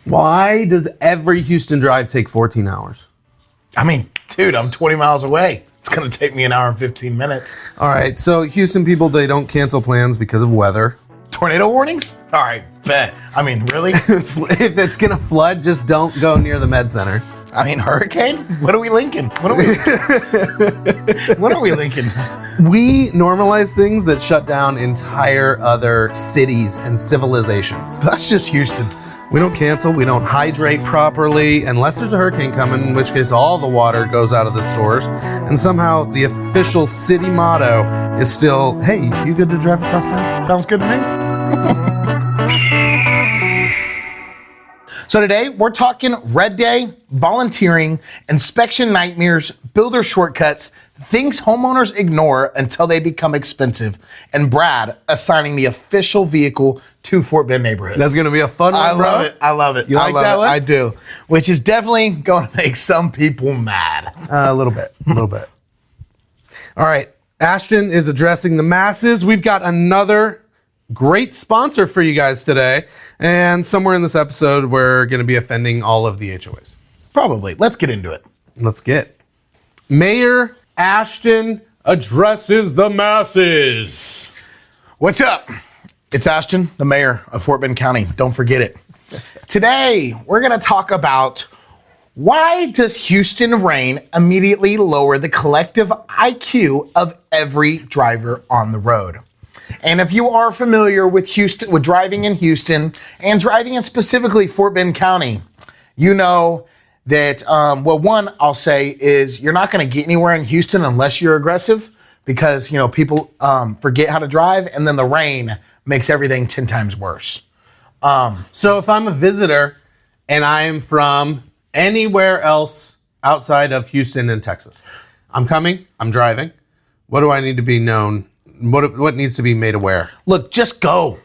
Why does every Houston drive take 14 hours? I mean, dude, I'm 20 miles away. It's going to take me an hour and 15 minutes. All right, so Houston people, they don't cancel plans because of weather. Tornado warnings? All right, bet. I mean, really? If it's going to flood, just don't go near the med center. I mean, hurricane? What are we linking? What are we linking? We normalize things that shut down entire other cities and civilizations. That's just Houston. We don't cancel, we don't hydrate properly, unless there's a hurricane coming, in which case all the water goes out of the stores. And somehow the official city motto is still, hey, you good to drive across town? Sounds good to me. So today, we're talking red day, volunteering, inspection nightmares, builder shortcuts, things homeowners ignore until they become expensive, and Brad assigning the official vehicle to Fort Bend neighborhoods. That's going to be a fun one, bro. I love it. You like that one? I do. Which is definitely going to make some people mad. A little bit. All right. Ashton is addressing the masses. We've got another great sponsor for you guys today. And somewhere in this episode, we're going to be offending all of the HOAs. Probably. Let's get into it. Let's get. Mayor Ashton addresses the masses. What's up? It's Ashton, the mayor of Fort Bend County. Don't forget it. Today, we're going to talk about why does Houston rain immediately lower the collective IQ of every driver on the road? And if you are familiar with Houston, with driving in Houston and driving in specifically Fort Bend County, you know that, one I'll say is you're not going to get anywhere in Houston unless you're aggressive because, you know, people forget how to drive and then the rain makes everything 10 times worse. So if I'm a visitor and I am from anywhere else outside of Houston and Texas, I'm coming, I'm driving, what do I need to be known? What needs to be made aware? Look, just go.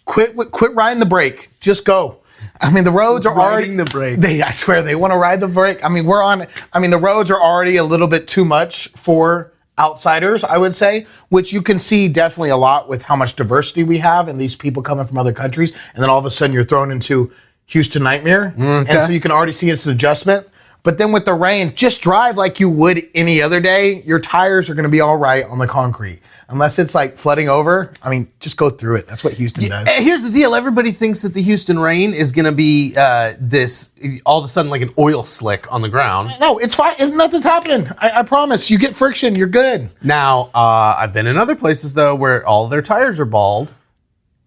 Quit riding the brake. Just go. I mean, the roads are Riding the brake. I swear, they want to ride the brake. I mean, the roads are already a little bit too much for outsiders, I would say, which you can see definitely a lot with how much diversity we have and these people coming from other countries. And then all of a sudden you're thrown into Houston nightmare. Okay. And so you can already see it's an adjustment. But then with the rain, just drive like you would any other day. Your tires are going to be all right on the concrete. Unless it's like flooding over, I mean, just go through it. That's what Houston does. Here's the deal. Everybody thinks that the Houston rain is going to be this, all of a sudden, like an oil slick on the ground. No, it's fine. Nothing's happening. I promise. You get friction, you're good. Now, I've been in other places, though, where all their tires are bald.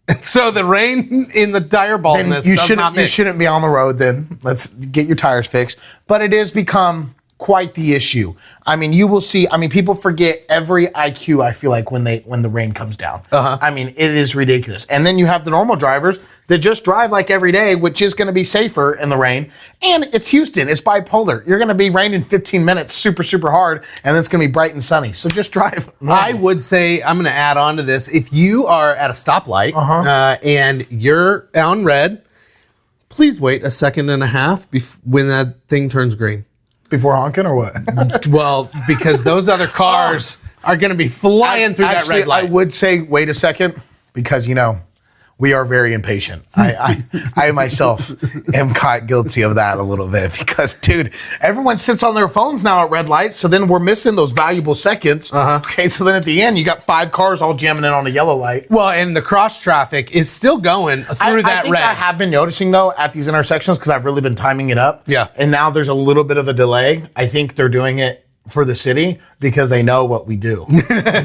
And so the rain in the tire baldness you shouldn't be on the road then. Let's get your tires fixed. But it has become quite the issue. I mean, you will see, people forget every IQ, I feel like, when the rain comes down. Uh-huh. I mean, it is ridiculous. And then you have the normal drivers that just drive like every day, which is going to be safer in the rain. And it's Houston. It's bipolar. You're going to be raining 15 minutes super, super hard, and then it's going to be bright and sunny. So just drive. I would say, I'm going to add on to this. If you are at a stoplight and you're on red, please wait a second and a half when that thing turns green. Before honking or what? Well, because those other cars are going to be flying through that red light. I would say wait a second because, we are very impatient. I myself am caught guilty of that a little bit because, dude, everyone sits on their phones now at red lights, so then we're missing those valuable seconds. Okay, so then at the end, you got 5 cars all jamming in on a yellow light. Well, and the cross traffic is still going through that red. I have been noticing, though, at these intersections because I've really been timing it up. Yeah. And now there's a little bit of a delay. I think they're doing it for the city because they know what we do.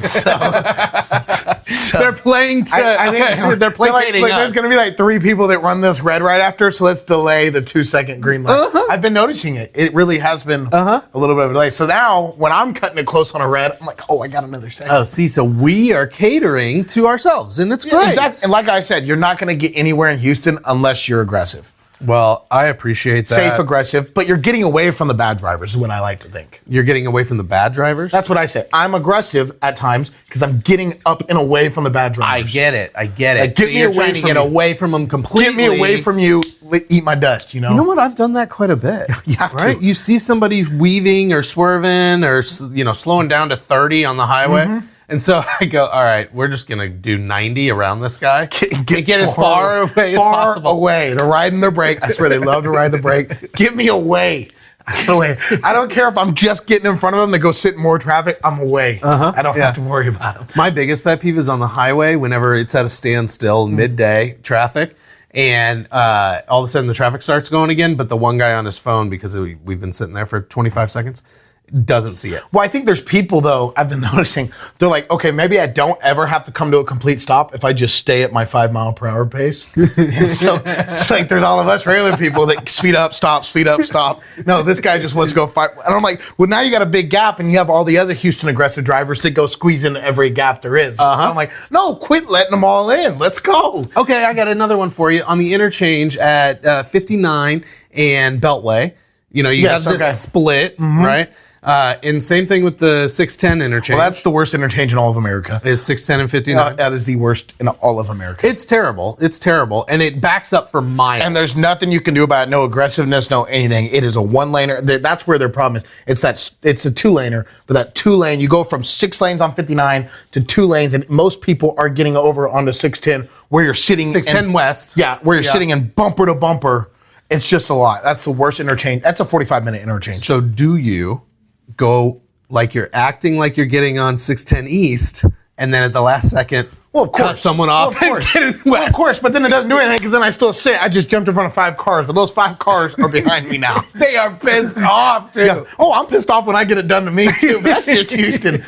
So they're playing to. I think they're placating us. There's going to be like 3 people that run this red right after, so let's delay the 2-second green light. I've been noticing it. It really has been a little bit of a delay. So now when I'm cutting it close on a red, I'm like, oh, I got another second. Oh, see, so we are catering to ourselves, and it's great. Yeah, exactly. And like I said, you're not going to get anywhere in Houston unless you're aggressive. Well, I appreciate that. Safe, aggressive, but you're getting away from the bad drivers is what I like to think. You're getting away from the bad drivers? That's what I say. I'm aggressive at times because I'm getting up and away from the bad drivers. I get it. Like, so you're trying to get away from them completely. Get me away from you, eat my dust, You know what? I've done that quite a bit. You have right? to. You see somebody weaving or swerving or, slowing down to 30 on the highway, And so I go, all right, we're just going to do 90 around this guy. Get as far away as possible. Far away. They're riding their brake. I swear they love to ride the brake. Get me away. Away. I don't care if I'm just getting in front of them to go sit in more traffic. I'm away. I don't have to worry about them. My biggest pet peeve is on the highway whenever it's at a standstill, midday traffic, and all of a sudden the traffic starts going again, but the one guy on his phone, because we've been sitting there for 25 seconds, doesn't see it. Well, I think there's people, though, I've been noticing, they're like, okay, maybe I don't ever have to come to a complete stop if I just stay at my 5 mile per hour pace. And so it's like there's all of us regular people that speed up, stop, speed up, stop. No, this guy just wants to go 5. And I'm like, well, now you got a big gap and you have all the other Houston aggressive drivers that go squeeze into every gap there is. So I'm like, no, quit letting them all in. Let's go. Okay, I got another one for you. On the interchange at 59 and Beltway, you have this split, right? And same thing with the 610 interchange. Well, that's the worst interchange in all of America. Is 610 and 59? That is the worst in all of America. It's terrible. It's terrible. And it backs up for miles. And there's nothing you can do about it. No aggressiveness, no anything. It is a one-laner. That's where their problem is. It's a two-laner, but that two-lane, you go from 6 lanes on 59 to 2 lanes, and most people are getting over onto 610 where you're sitting. 610 west. Yeah, where you're sitting in bumper to bumper. It's just a lot. That's the worst interchange. That's a 45-minute interchange. So do you go like you're acting like you're getting on 610 East, and then at the last second, cut someone off and get in west? Well, of course, but then it doesn't do anything because then I still sit. I just jumped in front of 5 cars, but those 5 cars are behind me now. They are pissed off, too. Yeah. Oh, I'm pissed off when I get it done to me, too. But that's just Houston.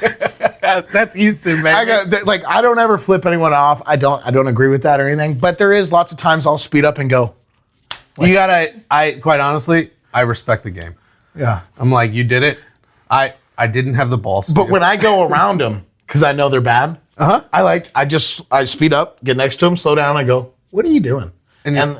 That's Houston, man. I don't ever flip anyone off. I don't agree with that or anything, but there is lots of times I'll speed up and go. Quite honestly, I respect the game. Yeah. I'm like, you did it. I didn't have the balls. But when I go around them, because I know they're bad, I speed up, get next to them, slow down, I go, what are you doing? And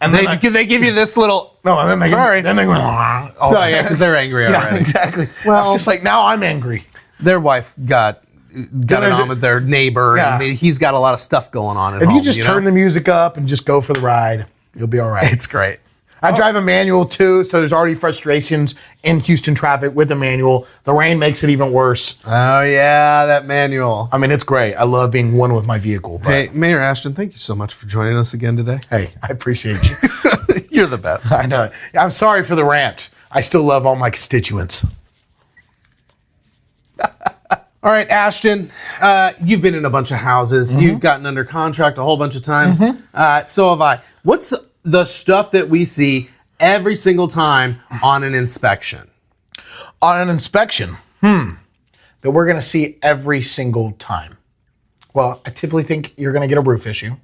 they give you this little. No, and then they sorry. Then they go, because they're angry already. Yeah, exactly. Well, it's just like now I'm angry. Their wife got it on with their neighbor, and he's got a lot of stuff going on at home. If you just turn the music up and just go for the ride, you'll be all right. It's great. I drive a manual too, so there's already frustrations in Houston traffic with the manual. The rain makes it even worse. Oh, yeah, that manual. I mean, it's great. I love being one with my vehicle. But hey, Mayor Ashton, thank you so much for joining us again today. Hey, I appreciate you. You're the best. I know. I'm sorry for the rant. I still love all my constituents. All right, Ashton, you've been in a bunch of houses. You've gotten under contract a whole bunch of times. So have I. What's the stuff that we see every single time on an inspection? On an inspection, that we're going to see every single time. Well, I typically think you're going to get a roof issue.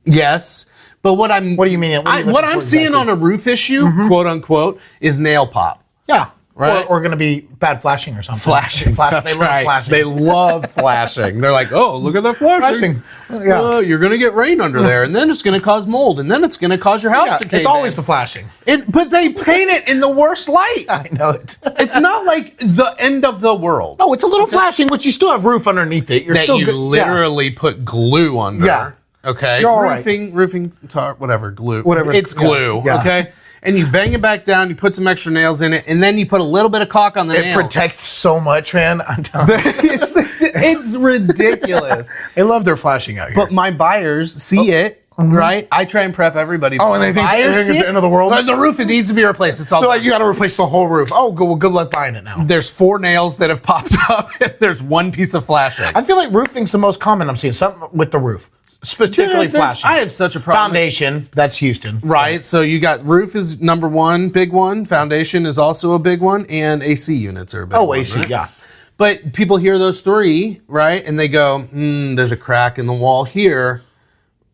Yes, but what do you mean? What I'm seeing on a roof issue, quote unquote, is nail pop. Yeah. Right? Or going to be bad flashing or something. Flashing. That's they love flashing. They love flashing. They're like, oh, look at the flashing. Yeah. You're going to get rain under there, and then it's going to cause mold, and then it's going to cause your house to cave It's always the flashing. But they paint it in the worst light. I know it. It's not like the end of the world. No, it's a little flashing, but you still have roof underneath it. You're that still you literally put glue under. Yeah. Okay. You're all roofing, tar, whatever, glue. Whatever. It's glue. Yeah. Okay. And you bang it back down, you put some extra nails in it, and then you put a little bit of caulk on the nails. It protects so much, man. I'm telling you. It's ridiculous. They love their flashing out here. But my buyers see it, right? I try and prep everybody. Oh, and they think it's the end of the world? But the roof, it needs to be replaced. It's all They're like, you got to replace the whole roof. Oh, good luck buying it now. There's 4 nails that have popped up, and there's 1 piece of flashing. I feel like roofing's the most common I'm seeing. Something with the roof. Particularly flashing. I have such a problem. Foundation, that's Houston. Right, so you got roof is number 1, big one. Foundation is also a big one, and AC units are a big one. Oh, AC, right? yeah. But people hear those 3, right, and they go, there's a crack in the wall here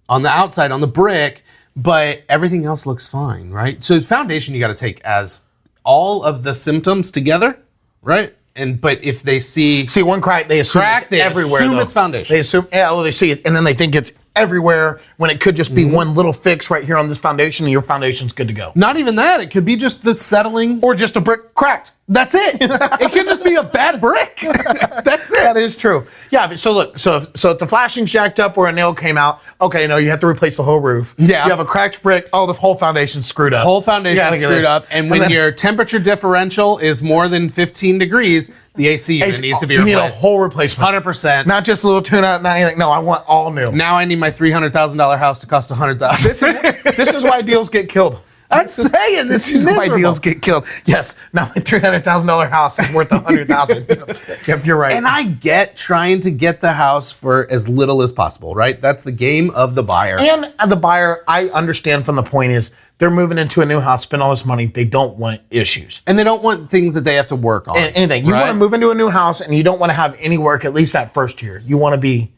on the outside, on the brick, but everything else looks fine, right? So foundation you got to take as all of the symptoms together, right? But if they see one crack, they assume it's everywhere. Assume it's foundation. They assume, they see it, and then they think it's everywhere when it could just be one little fix right here on this foundation, and your foundation's good to go. Not even that. It could be just the settling. Or just a brick cracked. That's it. It could just be a bad brick. That's it. That is true. Yeah, but so look, so if the flashing's jacked up or a nail came out, okay, no, you have to replace the whole roof. Yeah. You have a cracked brick, the whole foundation's screwed up. Whole foundation's screwed up. And when your temperature differential is more than 15 degrees, The AC unit needs to be You need a replaced. whole replacement. 100%. Not just a little tune-up, not anything. No, I want all new. Now I need my $300,000 house to cost $100,000. This is why deals get killed. I'm saying This is why deals get killed. Yes. Now my $300,000 house is worth $100,000. Yep, you're right. And I get trying to get the house for as little as possible, right? That's the game of the buyer. And the buyer, I understand from the point is they're moving into a new house, spend all this money. They don't want issues. And they don't want things that they have to work on. Anything. You want to move into a new house and you don't want to have any work at least that first year. You want to be,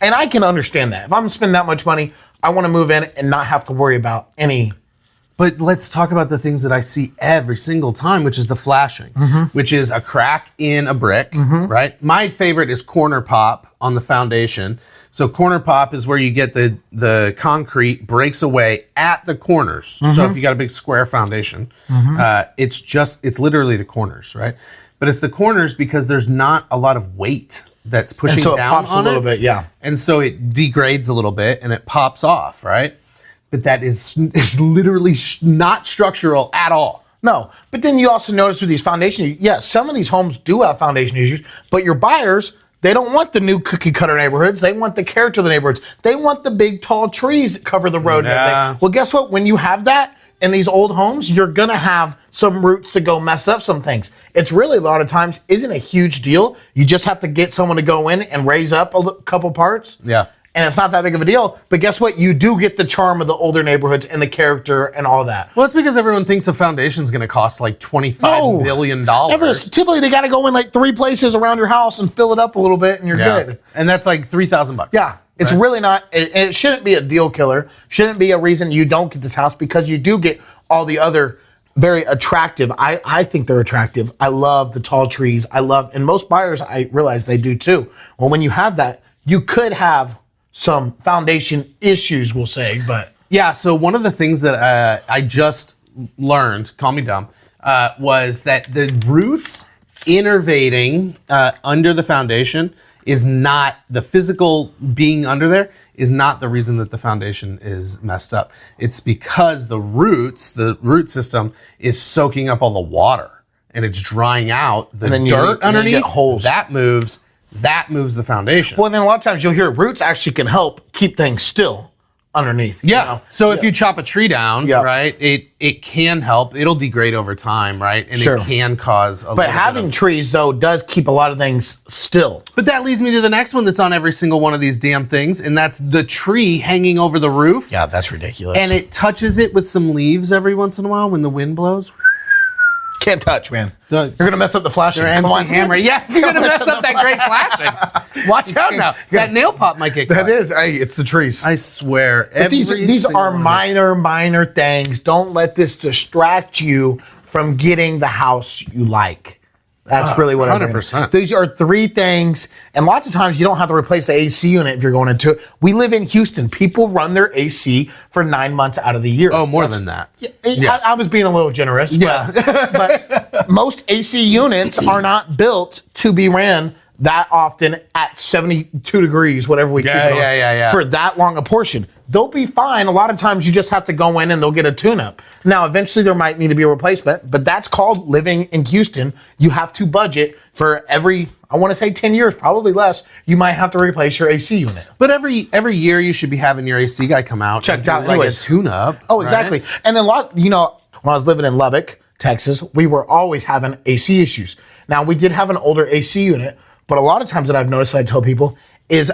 and I can understand that. If I'm spending that much money, I want to move in and not have to worry about any. But let's talk about the things that I see every single time, which is the flashing, which is a crack in a brick, right? My favorite is corner pop on the foundation. So corner pop is where you get the concrete breaks away at the corners. So if you got a big square foundation, it's literally the corners, right? But it's the corners because there's not a lot of weight that's pushing so it down pops on a little bit, yeah. And so it degrades a little bit and it pops off, right? But that is literally not structural at all. No, but then you also notice with these foundations, yes, some of these homes do have foundation issues, but your buyers, they don't want the new cookie cutter neighborhoods. They want the character of the neighborhoods. They want the big tall trees that cover the road and everything. Well, guess what? When you have that in these old homes, you're going to have some roots to go mess up some things. It's really a lot of times isn't a huge deal. You just have to get someone to go in and raise up a couple parts. Yeah. And it's not that big of a deal. But guess what? You do get the charm of the older neighborhoods and the character and all that. Well, it's because everyone thinks a foundation's going to cost like $25 billion. Typically, they got to go in like 3 places around your house and fill it up a little bit, and you're good. And that's like $3,000. Yeah, it's really not. It shouldn't be a deal killer. Shouldn't be a reason you don't get this house because you do get all the other very attractive. I think they're attractive. I love the tall trees. And most buyers, I realize they do too. Well, when you have that, you could have some foundation issues, we'll say, but. Yeah, so one of the things that I just learned, call me dumb, was that the roots innervating under the foundation is not, the physical being under there is not the reason that the foundation is messed up. It's because the root system is soaking up all the water and it's drying out the dirt underneath. You get holes. That moves the foundation. Well, then a lot of times you'll hear roots actually can help keep things still underneath. Yeah. You know? So if you chop a tree down, right, it can help. It'll degrade over time, right? And it can cause a But having trees, though, does keep a lot of things still. But that leads me to the next one that's on every single one of these damn things, and that's the tree hanging over the roof. Yeah, that's ridiculous. And it touches it with some leaves every once in a while when the wind blows. Can't touch, man. You're going to mess up the flashing. Come on, hammer. Yeah, you're going to mess up that great flashing. Watch out now. That nail pop might get caught. That is. Hey, it's the trees. I swear. But these are minor things. Don't let this distract you from getting the house you like. That's really what I'm 100%. These are 3 things, and lots of times you don't have to replace the AC unit if you're going into it. We live in Houston. People run their AC for 9 months out of the year. Oh, more than that. Yeah. I was being a little generous. Yeah. But most AC units are not built to be ran that often at 72 degrees, whatever we keep it on, for that long a portion. They'll be fine. A lot of times you just have to go in and they'll get a tune-up. Now, eventually there might need to be a replacement, but that's called living in Houston. You have to budget for every, I want to say 10 years, probably less, you might have to replace your AC unit. But every year you should be having your AC guy come out. Checked out like anyways. a tune-up. Oh, exactly. Right? And then when I was living in Lubbock, Texas, we were always having AC issues. Now, we did have an older AC unit, but a lot of times that I've noticed, I tell people, is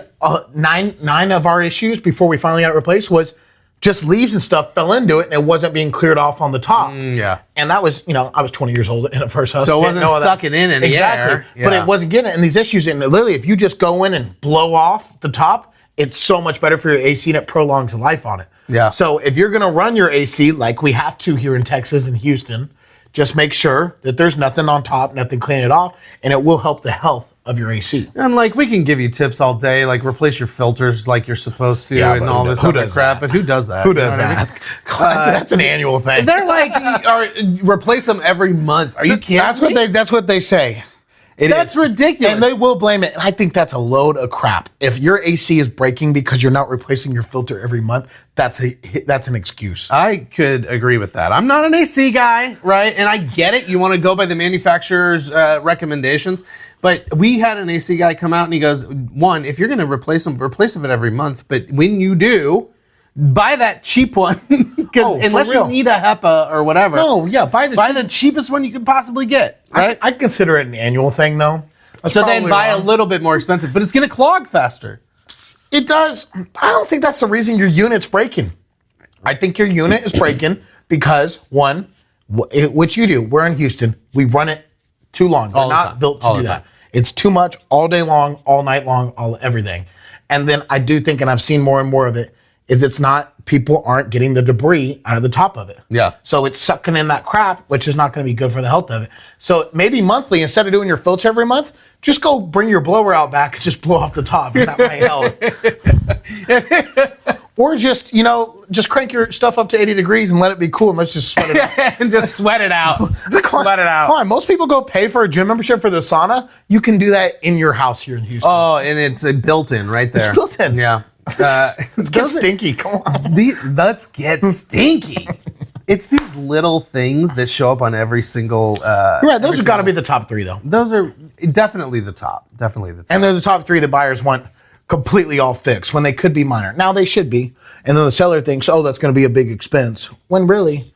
nine of our issues before we finally got it replaced was just leaves and stuff fell into it and it wasn't being cleared off on the top. Yeah. And that was, I was 20 years old in the first house. So it wasn't sucking in any air. Yeah. But it wasn't getting it. And these issues, and literally if you just go in and blow off the top, it's so much better for your AC and it prolongs the life on it. Yeah. So if you're going to run your AC like we have to here in Texas and Houston, just make sure that there's nothing on top, nothing cleaning it off, and it will help the health of your AC. And we can give you tips all day, like replace your filters like you're supposed to and all this other crap, but who does that? Who does that? That's an annual thing. They're replace them every month. Are you kidding me? That's what they say. That's ridiculous. And they will blame it. And I think that's a load of crap. If your AC is breaking because you're not replacing your filter every month, that's an excuse. I could agree with that. I'm not an AC guy, right? And I get it. You want to go by the manufacturer's recommendations. But we had an AC guy come out and he goes, one, if you're going to replace it every month. But when you do, buy that cheap one. Because unless you need a HEPA or whatever. No, yeah, buy the cheapest one you can possibly get, right? I consider it an annual thing, though. So then buy a little bit more expensive. But it's going to clog faster. It does. I don't think that's the reason your unit's breaking. I think your unit is breaking because, one, which you do, we're in Houston, we run it too long. They're not built to do that. It's too much all day long, all night long, everything. And then I do think, and I've seen more and more of it, is people aren't getting the debris out of the top of it. Yeah. So it's sucking in that crap, which is not going to be good for the health of it. So maybe monthly, instead of doing your filter every month, just go bring your blower out back and just blow off the top, and that might help. Or just crank your stuff up to 80 degrees and let it be cool and let's just sweat it out. And just sweat it out. Sweat it out. Come on, most people go pay for a gym membership for the sauna. You can do that in your house here in Houston. Oh, and it's built in right there. It's built in. Yeah. Let's get stinky. Come on. Let's get stinky. It's these little things that show up on every single. You're right. Those have got to be the top three, though. Those are definitely the top. Definitely the top. And they're the top three that buyers want completely all fixed when they could be minor. Now they should be. And then the seller thinks, oh, that's going to be a big expense. When really.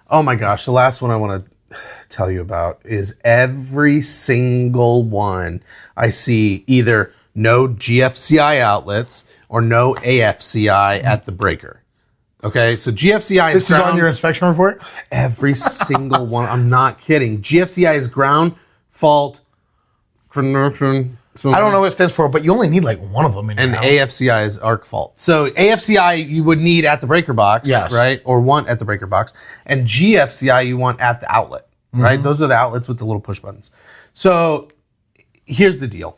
Oh my gosh. The last one I want to tell you about is every single one I see either no GFCI outlets or no AFCI at the breaker. Okay, so GFCI is This is on your inspection report? Every single one. I'm not kidding. GFCI is ground fault. I don't know what it stands for, but you only need like one of them in your And house. AFCI is arc fault. So AFCI you would need at the breaker box, Yes. right? Or want at the breaker box. And GFCI you want at the outlet, right? Those are the outlets with the little push buttons. So here's the deal.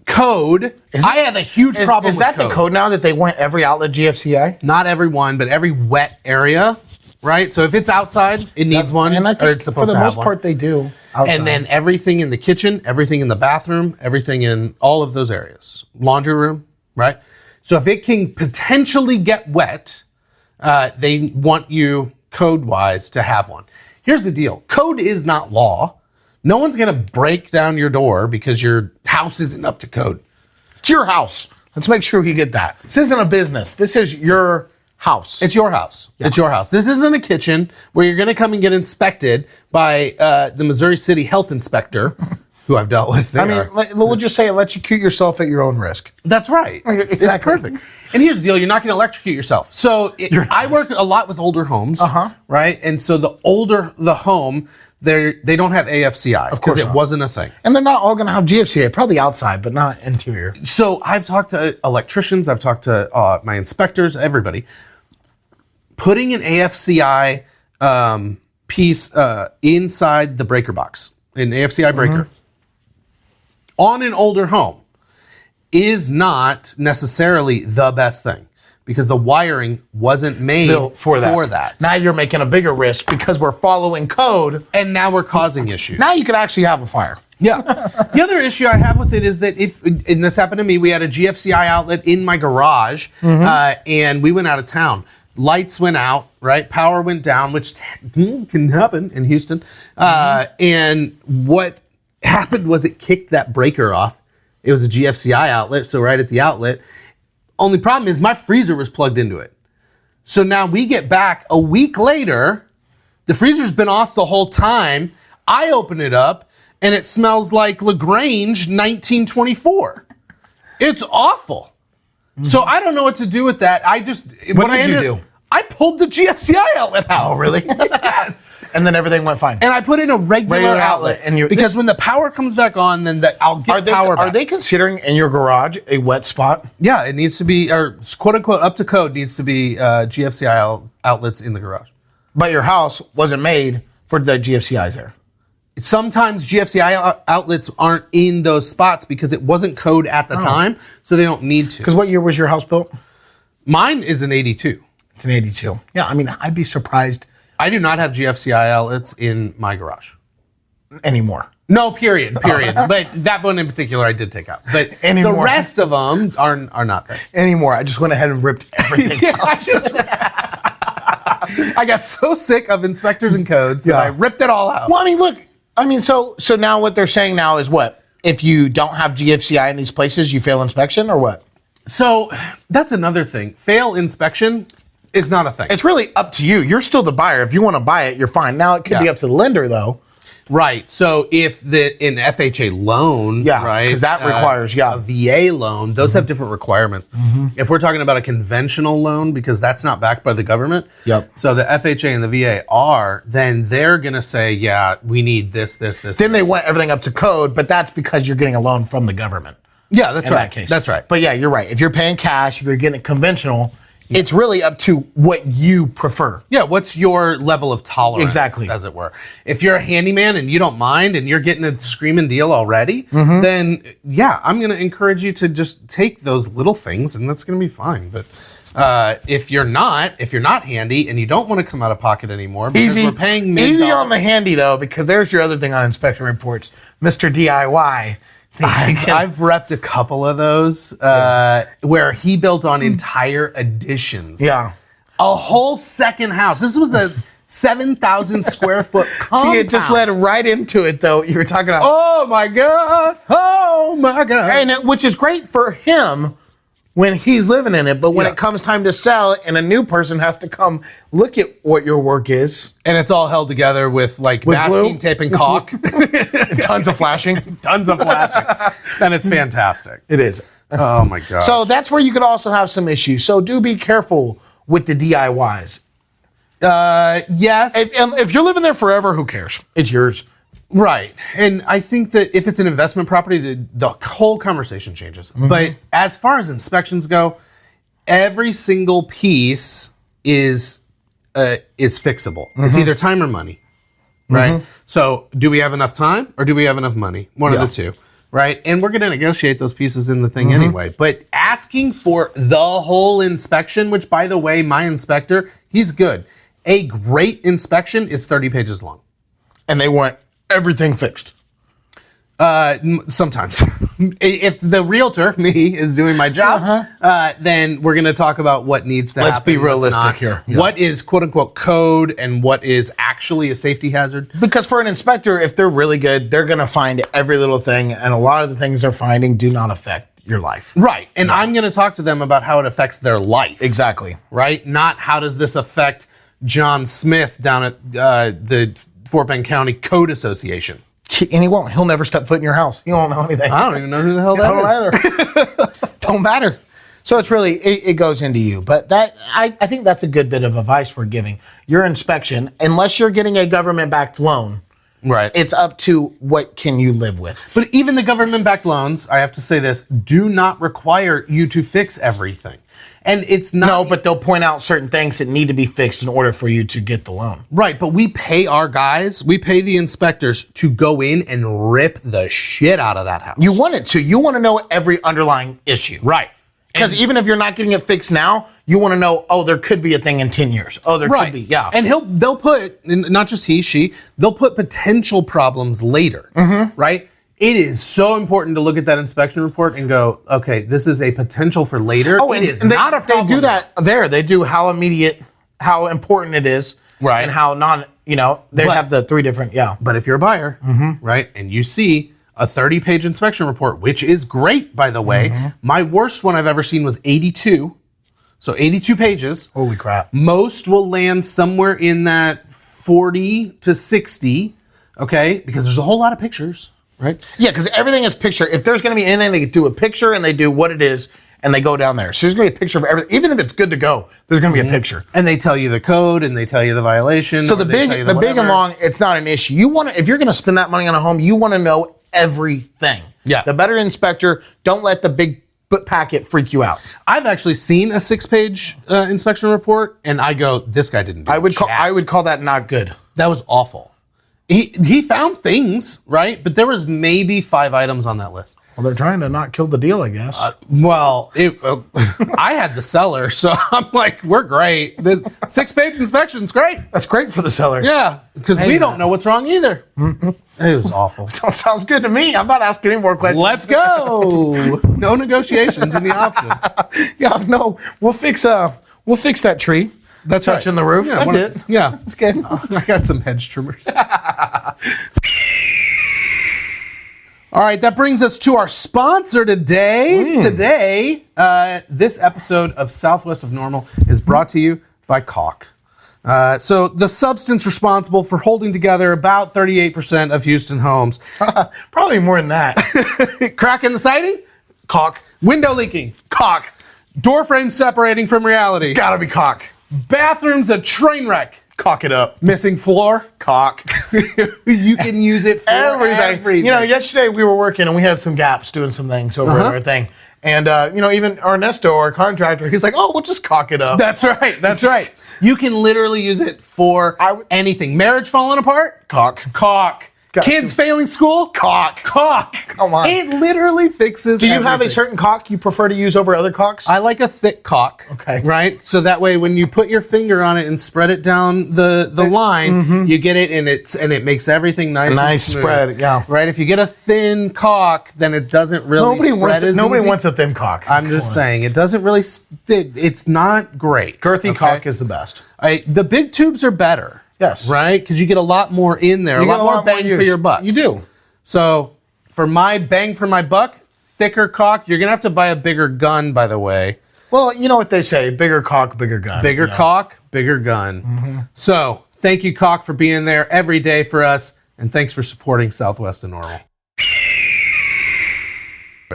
Code. I have a huge problem Is with that code. the code now that they want every outlet GFCI? Not every one, but every wet area, right? So if it's outside, it needs one, And I or think it's for supposed the to have most one. part they do. Outside. And then everything in the kitchen, everything in the bathroom, everything in all of those areas. Laundry room, right? So if it can potentially get wet, they want you code-wise to have one. Here's the deal. Code is not law. No one's going to break down your door because your house isn't up to code. It's your house. Let's make sure you get that. This isn't a business. This is your house. It's your house. Yeah. It's your house. This isn't a kitchen where you're going to come and get inspected by the Missouri City Health Inspector, who I've dealt with. We'll just say electrocute yourself at your own risk. That's right. Exactly. It's perfect. And here's the deal. You're not going to electrocute yourself. So I work a lot with older homes, right? And so the older the home, they don't have AFCI because it wasn't a thing. And they're not all going to have GFCI, probably outside, but not interior. So I've talked to electricians, I've talked to my inspectors, everybody. Putting an AFCI piece inside the breaker box, an AFCI breaker, on an older home is not necessarily the best thing because the wiring wasn't made Built for that. Now you're making a bigger risk because we're following code. And now we're causing issues. Now you could actually have a fire. Yeah. The other issue I have with it is that and this happened to me, we had a GFCI outlet in my garage and we went out of town. Lights went out, right? Power went down, which can happen in Houston. And what happened was it kicked that breaker off. It was a GFCI outlet, so right at the outlet. Only problem is my freezer was plugged into it. So now we get back a week later, the freezer's been off the whole time. I open it up and it smells like LaGrange 1924. It's awful. So I don't know what to do with that. What did you do? I pulled the GFCI outlet out. Oh, really? Yes. And then everything went fine. And I put in a regular outlet. Because when the power comes back on, then I'll get power back. Are they considering in your garage a wet spot? Yeah, it needs to be, or quote unquote, up to code needs to be GFCI outlets in the garage. But your house wasn't made for the GFCIs there. Sometimes GFCI outlets aren't in those spots because it wasn't code at the time, so they don't need to. Because what year was your house built? Mine is an 82. It's an 82. Yeah, I mean, I'd be surprised I do not have GFCI outlets in my garage. anymore. No, period. But that one in particular I did take out. But Anymore. the rest of them are not there. Anymore. I just went ahead and ripped everything out. I got so sick of inspectors and codes that I ripped it all out. Well, I mean, look. I mean, so now what they're saying now is what? If you don't have GFCI in these places, you fail inspection or what? So that's another thing. Fail inspection is not a thing. It's really up to you. You're still the buyer. If you want to buy it, you're fine. Now it could be up to the lender, though. Right. So if an FHA loan, right, because that requires a VA loan, those have different requirements. If we're talking about a conventional loan, because that's not backed by the government, so the FHA and the VA are, then they're going to say, yeah, we need this. Then they want everything up to code, but that's because you're getting a loan from the government. Yeah, that's right. That case. That's right. But yeah, you're right. If you're paying cash, if you're getting it conventional, it's really up to what you prefer. Yeah, what's your level of tolerance, exactly, as it were. If you're a handyman and you don't mind and you're getting a screaming deal already, then yeah, I'm going to encourage you to just take those little things and that's going to be fine. But if you're not handy and you don't want to come out of pocket anymore, because we're paying easy on the handy though, because there's your other thing on inspection reports, Mr. DIY. I've repped a couple of those where he built on entire additions. Yeah. A whole second house. This was a 7,000 square foot compound. See, it just led right into it, though. You were talking about. Oh my God. And which is great for him when he's living in it, but when it comes time to sell it and a new person has to come look at what your work is. And it's all held together with masking tape and caulk. Tons of flashing. Tons of flashing. And it's fantastic. It is. Oh my God. So that's where you could also have some issues. So do be careful with the DIYs. Yes. If you're living there forever, who cares? It's yours. Right. And I think that if it's an investment property, the whole conversation changes. But as far as inspections go, every single piece is fixable. It's either time or money. Right? So do we have enough time or do we have enough money? One of the two. Right? And we're going to negotiate those pieces in the thing anyway. But asking for the whole inspection, which by the way, my inspector, he's good. A great inspection is 30 pages long. And they want everything fixed. Sometimes. If the realtor, me, is doing my job, then we're going to talk about what needs to happen. Let's be realistic here. Yeah. What is quote unquote code and what is actually a safety hazard? Because for an inspector, if they're really good, they're going to find every little thing. And a lot of the things they're finding do not affect your life. Right. And I'm going to talk to them about how it affects their life. Exactly. Right? Not how does this affect John Smith down at the Fort Bend County Code Association. And he won't. He'll never step foot in your house. He won't know anything. I don't even know who the hell that is. Either. Don't matter. So it's really, it goes into you. But I think that's a good bit of advice we're giving. Your inspection, unless you're getting a government-backed loan, right, it's up to what can you live with. But even the government-backed loans, I have to say this, do not require you to fix everything. And it's not... No, but they'll point out certain things that need to be fixed in order for you to get the loan. Right, but we pay our guys, we pay the inspectors to go in and rip the shit out of that house. You want it to. You want to know every underlying issue. Right. Because even if you're not getting it fixed now, you want to know, oh, there could be a thing in 10 years. Oh, there could be, yeah. And they'll put, not just he, she, they'll put potential problems later, right? It is so important to look at that inspection report and go, okay, this is a potential for later. Oh, it is not a problem. They do that there. They do how immediate, how important it is, right? And how they have the three different, But if you're a buyer, right, and you see a 30-page inspection report, which is great, by the way. My worst one I've ever seen was 82. So 82 pages. Holy crap. Most will land somewhere in that 40 to 60, okay? Because there's a whole lot of pictures, right? Yeah, because everything is picture. If there's going to be anything, they do a picture and they do what it is and they go down there. So there's going to be a picture of everything. Even if it's good to go, there's going to be a picture. And they tell you the code and they tell you the violation. So the big and long, it's not an issue. If you're going to spend that money on a home, you want to know everything. Yeah. The better inspector, don't let the big packet freak you out. I've actually seen a 6-page inspection report, and I go, "This guy didn't do I would call that not good. That was awful. He found things, right? But there was maybe 5 items on that list. Well, they're trying to not kill the deal, I guess. Well, I had the seller, so I'm like, we're great. The 6-page inspection's great. That's great for the seller. Yeah, because we don't know what's wrong either. It was awful. Sounds good to me. I'm not asking any more questions. Let's go. No negotiations in the option. Yeah, no, we'll fix that tree. That's touching the roof. Yeah, That's it. Yeah, That's good. I got some hedge trimmers. All right, that brings us to our sponsor today. Today, this episode of Southwest of Normal is brought to you by Caulk. So the substance responsible for holding together about 38% of Houston homes. Probably more than that. Crack in the siding? Caulk. Window leaking? Caulk. Door frame separating from reality? Gotta be Caulk. Bathroom's a train wreck? Caulk it up. Missing floor? Caulk. You can use it for everything. You know, yesterday we were working and we had some gaps doing some things over at our thing. And, even Ernesto, our contractor, he's like, oh, we'll just caulk it up. That's right. That's right. You can literally use it for anything. Marriage falling apart? Caulk. Caulk. Kids failing school? Caulk. Caulk. Come on. It literally fixes Do you have a everything. certain caulk you prefer to use over other caulks? I like a thick caulk. Okay. Right? So that way when you put your finger on it and spread it down the line, you get it and it makes everything nice and smooth. spread, yeah. Right? If you get a thin caulk, then it doesn't really spread as Nobody easy. wants a thin caulk. I'm just saying, it doesn't really, it's not great. Girthy caulk is the best. The big tubes are better. Yes. Right? Because you get a lot more in there, a lot more bang for your buck. You do. So for my bang for my buck, thicker caulk, you're going to have to buy a bigger gun, by the way. Well, you know what they say, bigger caulk, bigger gun. Bigger caulk, bigger gun. So thank you, Caulk, for being there every day for us. And thanks for supporting Southwest and Normal.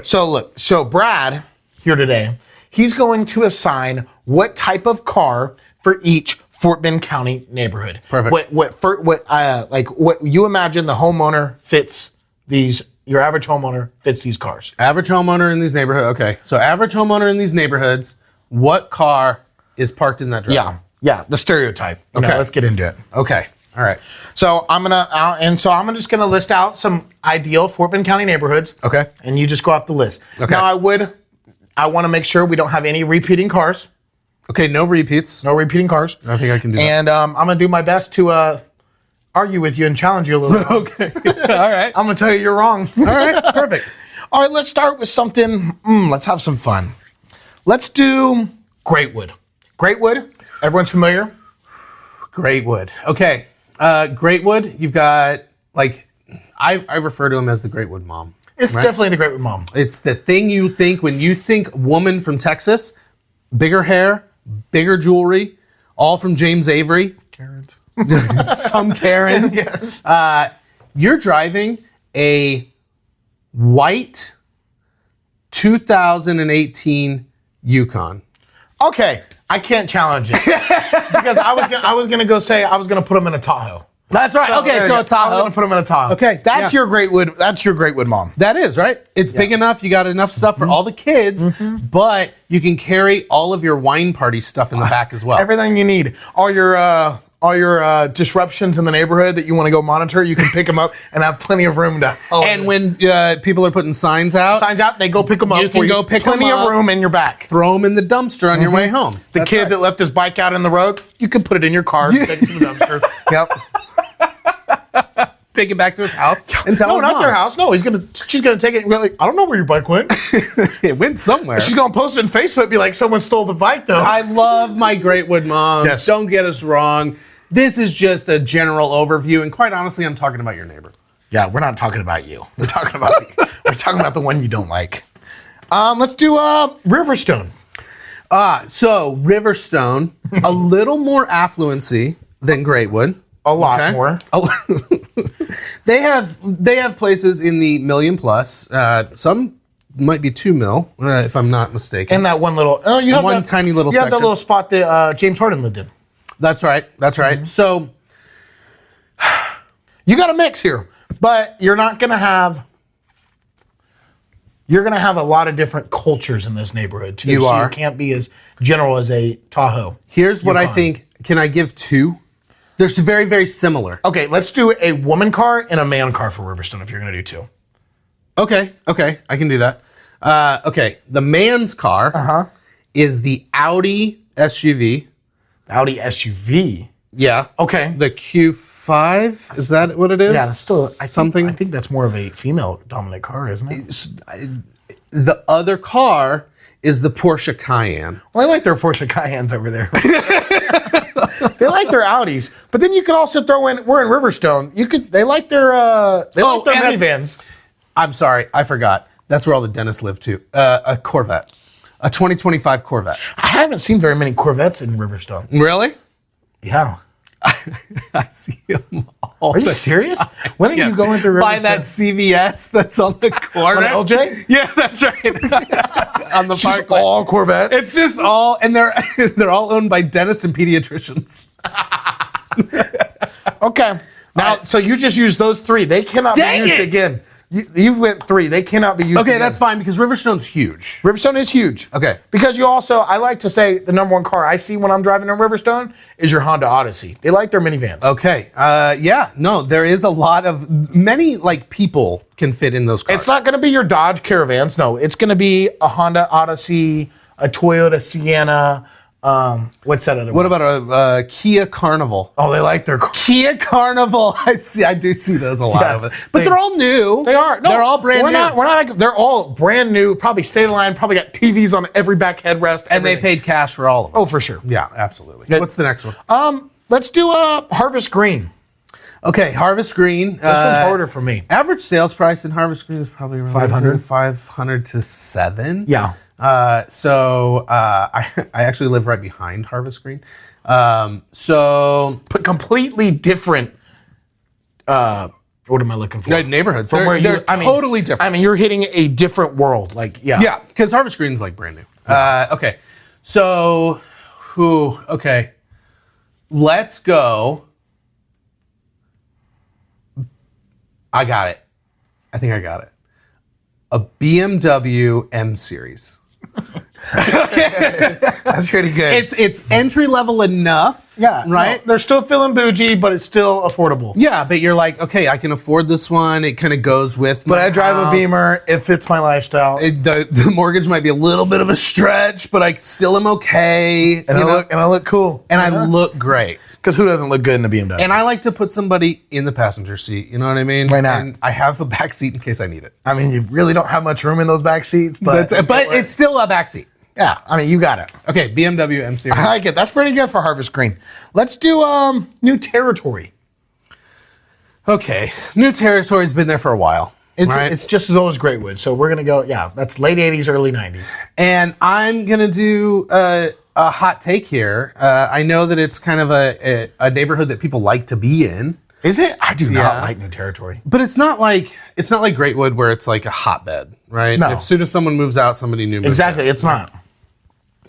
So Brad, here today, he's going to assign what type of car for each Fort Bend County neighborhood. Perfect. What you imagine the homeowner fits these, your average homeowner fits these cars. Average homeowner in these neighborhoods. Okay. So average homeowner in these neighborhoods, what car is parked in that driveway? Yeah, the stereotype. Okay, let's get into it. Okay. All right. So I'm just gonna list out some ideal Fort Bend County neighborhoods. Okay. And you just go off the list. Okay. Now I want to make sure we don't have any repeating cars. Okay, no repeats. No repeating cars. I think I can do that. And I'm gonna do my best to argue with you and challenge you a little bit. Okay. All right. I'm gonna tell you you're wrong. All right. Perfect. All right, let's start with something. Let's have some fun. Let's do Greatwood. Greatwood, everyone's familiar? Greatwood. Okay. Greatwood, you've got, I refer to him as the Greatwood mom. It's definitely the Greatwood mom. It's the thing you think when you think woman from Texas, bigger hair, bigger jewelry, all from James Avery. Karens. Some Karens. Yes. You're driving a white 2018 Yukon. Okay, I can't challenge it because I was gonna put them in a Tahoe. That's right. Okay, so a Tahoe. I'm gonna put them in a Tahoe. Okay, that's your Greatwood. That's your Greatwood mom. That is, right? It's big enough. You got enough stuff for all the kids, but you can carry all of your wine party stuff in the back as well. Everything you need. All your disruptions in the neighborhood that you want to go monitor, you can pick them up and have plenty of room to. And when people are putting signs out, they go pick them up. You can go pick them up. Plenty of room in your back. Throw them in the dumpster on your way home. The kid that left his bike out in the road, you can put it in your car, take it to the dumpster. Yep. Take it back to his house and tell his not mom. their house. No, she's gonna take it and be like, I don't know where your bike went. It went somewhere. She's gonna post it on Facebook, be like, someone stole the bike though. I love my Greatwood moms. Yes. Don't get us wrong. This is just a general overview, and quite honestly, I'm talking about your neighbor. Yeah, we're not talking about you. We're talking about the one you don't like. Let's do Riverstone. So Riverstone, a little more affluency than Greatwood. A lot more. They have places in the $1 million plus. Some might be $2 million, if I'm not mistaken. And that one little, tiny little You have that section. little spot that James Harden lived in. That's right. That's right. So you got a mix here, but you're gonna have a lot of different cultures in this neighborhood too. You so are. You can't be as general as a Tahoe. Here's what I think. Can I give two? They're very, very similar. Okay, let's do a woman car and a man car for Riverstone if you're gonna do two. Okay, I can do that. Okay, the man's car is the Audi SUV. Audi SUV. Yeah. Okay. The Q5, is that what it is? Yeah, it's still something. I think that's more of a female dominant car, isn't it? The other car is the Porsche Cayenne. Well, I like their Porsche Cayennes over there. They like their Audis, but then you could also throw in. We're in Riverstone. They like their minivans. I'm sorry, I forgot. That's where all the dentists live too. A Corvette, a 2025 Corvette. I haven't seen very many Corvettes in Riverstone. Really? Yeah. I see them all. Are you serious? When are you going through Riverstone? By that CVS that's on the corner. On LJ? Yeah, that's right. On the It's just parkway. all Corvettes. It's just all, and they're all owned by dentists and pediatricians. Okay. Now, so you just used those three. They cannot be used again. You went three. They cannot be used again. Okay, that's fine because Riverstone's huge. Riverstone is huge. Okay. Because I like to say the number one car I see when I'm driving in Riverstone is your Honda Odyssey. They like their minivans. Okay. There is a lot of, many like people can fit in those cars. It's not going to be your Dodge Caravans. No, it's going to be a Honda Odyssey, a Toyota Sienna. What's that other one? What about a Kia Carnival? Oh, they like their car. Kia Carnival. I do see those a lot Yes, of it. But they're all new. They are. No, they're all brand new. We're not like, they're all brand new, probably state of the line, probably got TVs on every back headrest. And everything. they paid cash for all of them. Oh, for sure. Yeah, absolutely. What's the next one? Let's do a Harvest Green. Okay, Harvest Green. This one's harder for me. Average sales price in Harvest Green is probably around 500 to 7. Yeah. I actually live right behind Harvest Green. But completely different. What am I looking for? Neighborhoods. From where They're totally different. I mean, you're hitting a different world. Yeah, because Harvest Green's like brand new. Okay. So, okay. Let's go. I got it. I think I got it. A BMW M Series. Okay. That's pretty good. It's entry level enough. Yeah. Right? No, they're still feeling bougie, but it's still affordable. Yeah, but you're like, okay, I can afford this one. It kind of goes with But I drive a Beamer. It fits my lifestyle. The mortgage might be a little bit of a stretch, but I still am okay. And I look cool. And I look great. Because who doesn't look good in the BMW? And I like to put somebody in the passenger seat. You know what I mean? Why not? And I have a back seat in case I need it. I mean, you really don't have much room in those back seats, but it's still a back seat. Yeah, I mean, you got it. Okay, BMW M Series. I like it. That's pretty good for Harvest Green. Let's do New Territory. Okay, New Territory's been there for a while. It's just as old as Greatwood, so we're gonna go. Yeah, that's late '80s, early '90s. And I'm gonna do a hot take here. I know that it's kind of a neighborhood that people like to be in. Is it? I do not like New Territory. But it's not like Greatwood where it's like a hotbed, right? No. As soon as someone moves out, somebody new moves Exactly, out. it's not.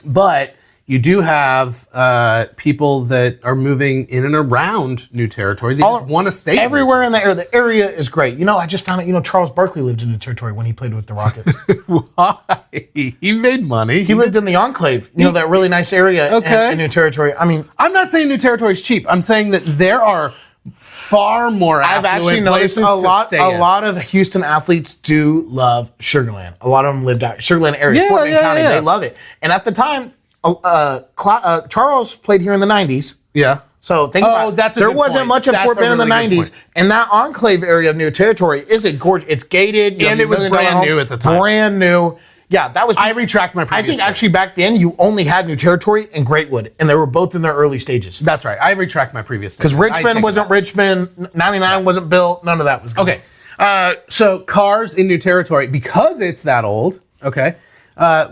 But you do have people that are moving in and around New Territory. They just want to stay everywhere in the area. The area is great. You know, I just found out. Charles Barkley lived in New Territory when he played with the Rockets. Why? He made money. He lived in the Enclave. That really nice area in New Territory. I mean, I'm not saying New Territory is cheap. I'm saying that there are far more I've actually noticed a lot of Houston athletes do love Sugarland. A lot of them lived out Sugarland area, Fort Bend County. They love it. And at the time, Charles played here in the 90s. Yeah. So think about it. There wasn't much of Fort Bend in the 90s. And that enclave area of New Territory is a gorgeous. It's gated. And it was brand new at the time. Brand new. Yeah, that was. I retract my previous statement. Actually back then you only had New Territory and Greatwood, and they were both in their early stages. That's right. I retract my previous statement. Because Richmond wasn't Richmond, 99 wasn't built, none of that was good. Okay. So cars in New Territory, because it's that old, okay,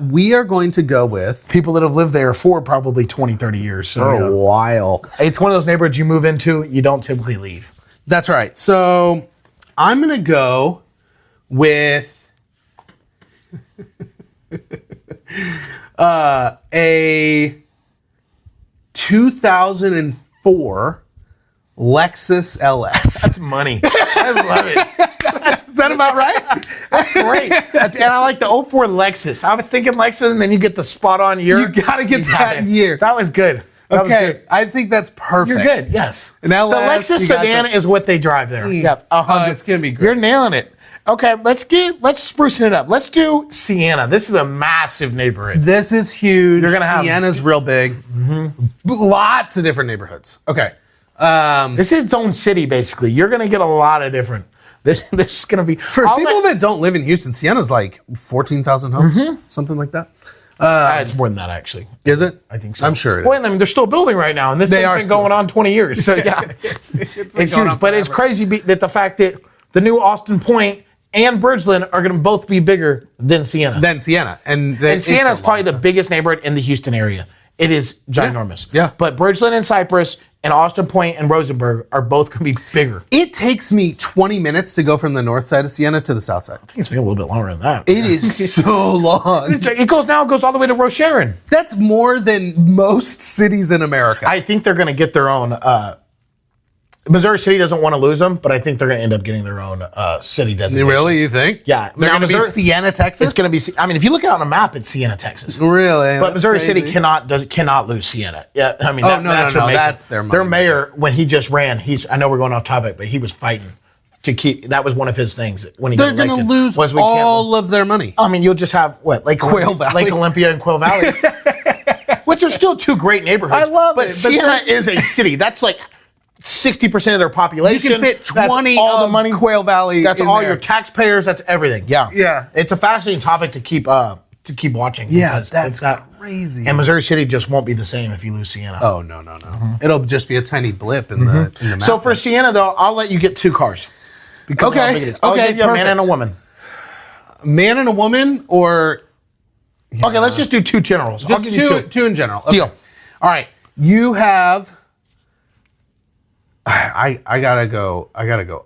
we are going to go with people that have lived there for probably 20, 30 years. So for a while. It's one of those neighborhoods you move into, you don't typically leave. That's right. So I'm going to go with a 2004 Lexus LS. That's money. I love it. Is that about right? That's great. And I like the 04 Lexus. I was thinking Lexus, and then you get the spot on year. You got to get that year. That was good. Okay, I think that's perfect. You're good, yes. An LS, the Lexus sedan is what they drive there. Yep, 100. It's going to be great. You're nailing it. Okay, let's sprucing it up. Let's do Sienna. This is a massive neighborhood. This is huge. You're gonna have Sienna's real big. Lots of different neighborhoods. Okay. This is its own city, basically. You're gonna get a lot of different. This is gonna be For people that don't live in Houston, Sienna's like 14,000 homes, something like that. it's more than that, actually. Is it? I think so. I'm sure it is. Well, I mean, they're still building right now, and this thing's been going on 20 years. So yeah, it's huge. But it's crazy that the fact that the new Austin Point and Bridgeland are going to both be bigger than Sienna. And Sienna is probably the biggest neighborhood in the Houston area. It is ginormous. Yeah. But Bridgeland and Cypress and Austin Point and Rosenberg are both going to be bigger. It takes me 20 minutes to go from the north side of Sienna to the south side. I think it's maybe a little bit longer than that. It is so long. It goes all the way to Rocheron. That's more than most cities in America. I think they're going to get their own. Missouri City doesn't want to lose them, but I think they're going to end up getting their own city designation. Really, you think? Yeah. They're going to be Sienna, Texas? It's going to be. I mean, if you look at it on a map, it's Sienna, Texas. Really? But Missouri City cannot lose Sienna. Yeah. I mean, that's their money. Their mayor, when he just ran, I know we're going off topic, but he was fighting to keep. That was one of his things when he got elected. They're going to lose all of their money. I mean, you'll just have like Quail Valley, Lake Olympia, and Quail Valley, which are still two great neighborhoods. I love it. But Sienna is a city. That's like 60% of their population. You can fit 20 that's all the money. Quail Valley. That's all your taxpayers. That's everything. Yeah. Yeah. It's a fascinating topic to keep watching. Yeah, that's crazy. And Missouri City just won't be the same if you lose Sienna. Oh, no. It'll just be a tiny blip in the map. So for Sienna, though, I'll let you get two cars. Because of how big it is. I'll give you a man and a woman. A man and a woman, or... Yeah. Okay, let's just do two generals. I'll give you two in general. Okay. Deal. All right. You have... I gotta go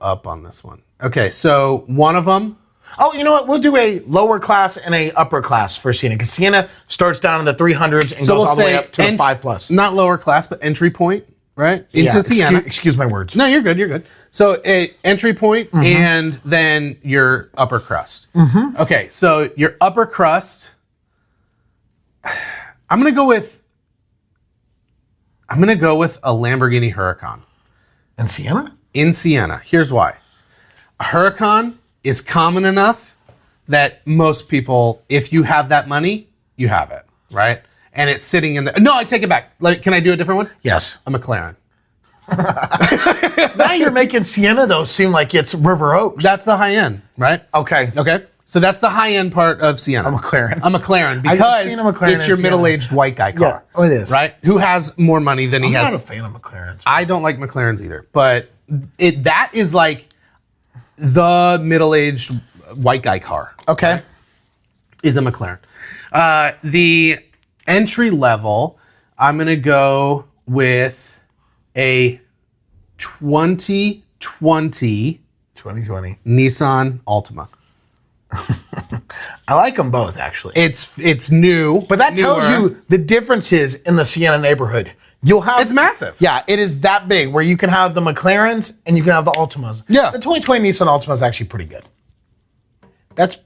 up on this one. Okay, so one of them. Oh, you know what? We'll do a lower class and a upper class for Sienna, because Sienna starts down in the 300s and goes all the way up to the 5+. Not lower class, but entry point, right? Into Sienna. Excuse my words. No, you're good. You're good. So a entry point and then your upper crust. Okay, so your upper crust. I'm gonna go with a Lamborghini Huracan. In Sienna? In Sienna. Here's why. A Huracan is common enough that most people, if you have that money, you have it, right? And it's sitting in the... No, I take it back. Can I do a different one? Yes. A McLaren. Now you're making Sienna, though, seem like it's River Oaks. That's the high end, right? Okay. So that's the high end part of Sienna. A McLaren. Because it's your middle-aged white guy car. Yeah, it is. Right? Who has more money than he has. I'm not a fan of McLarens. I don't like McLarens either. But that is like the middle-aged white guy car. Okay. Right? Is a McLaren. The entry level, I'm going to go with a 2020 Nissan Altima. I like them both, actually. It's new, but that tells you the differences in the Sienna neighborhood. It's massive. Yeah, it is that big where you can have the McLarens and you can have the Altimas. Yeah, the 2020 Nissan Altima is actually pretty good. That's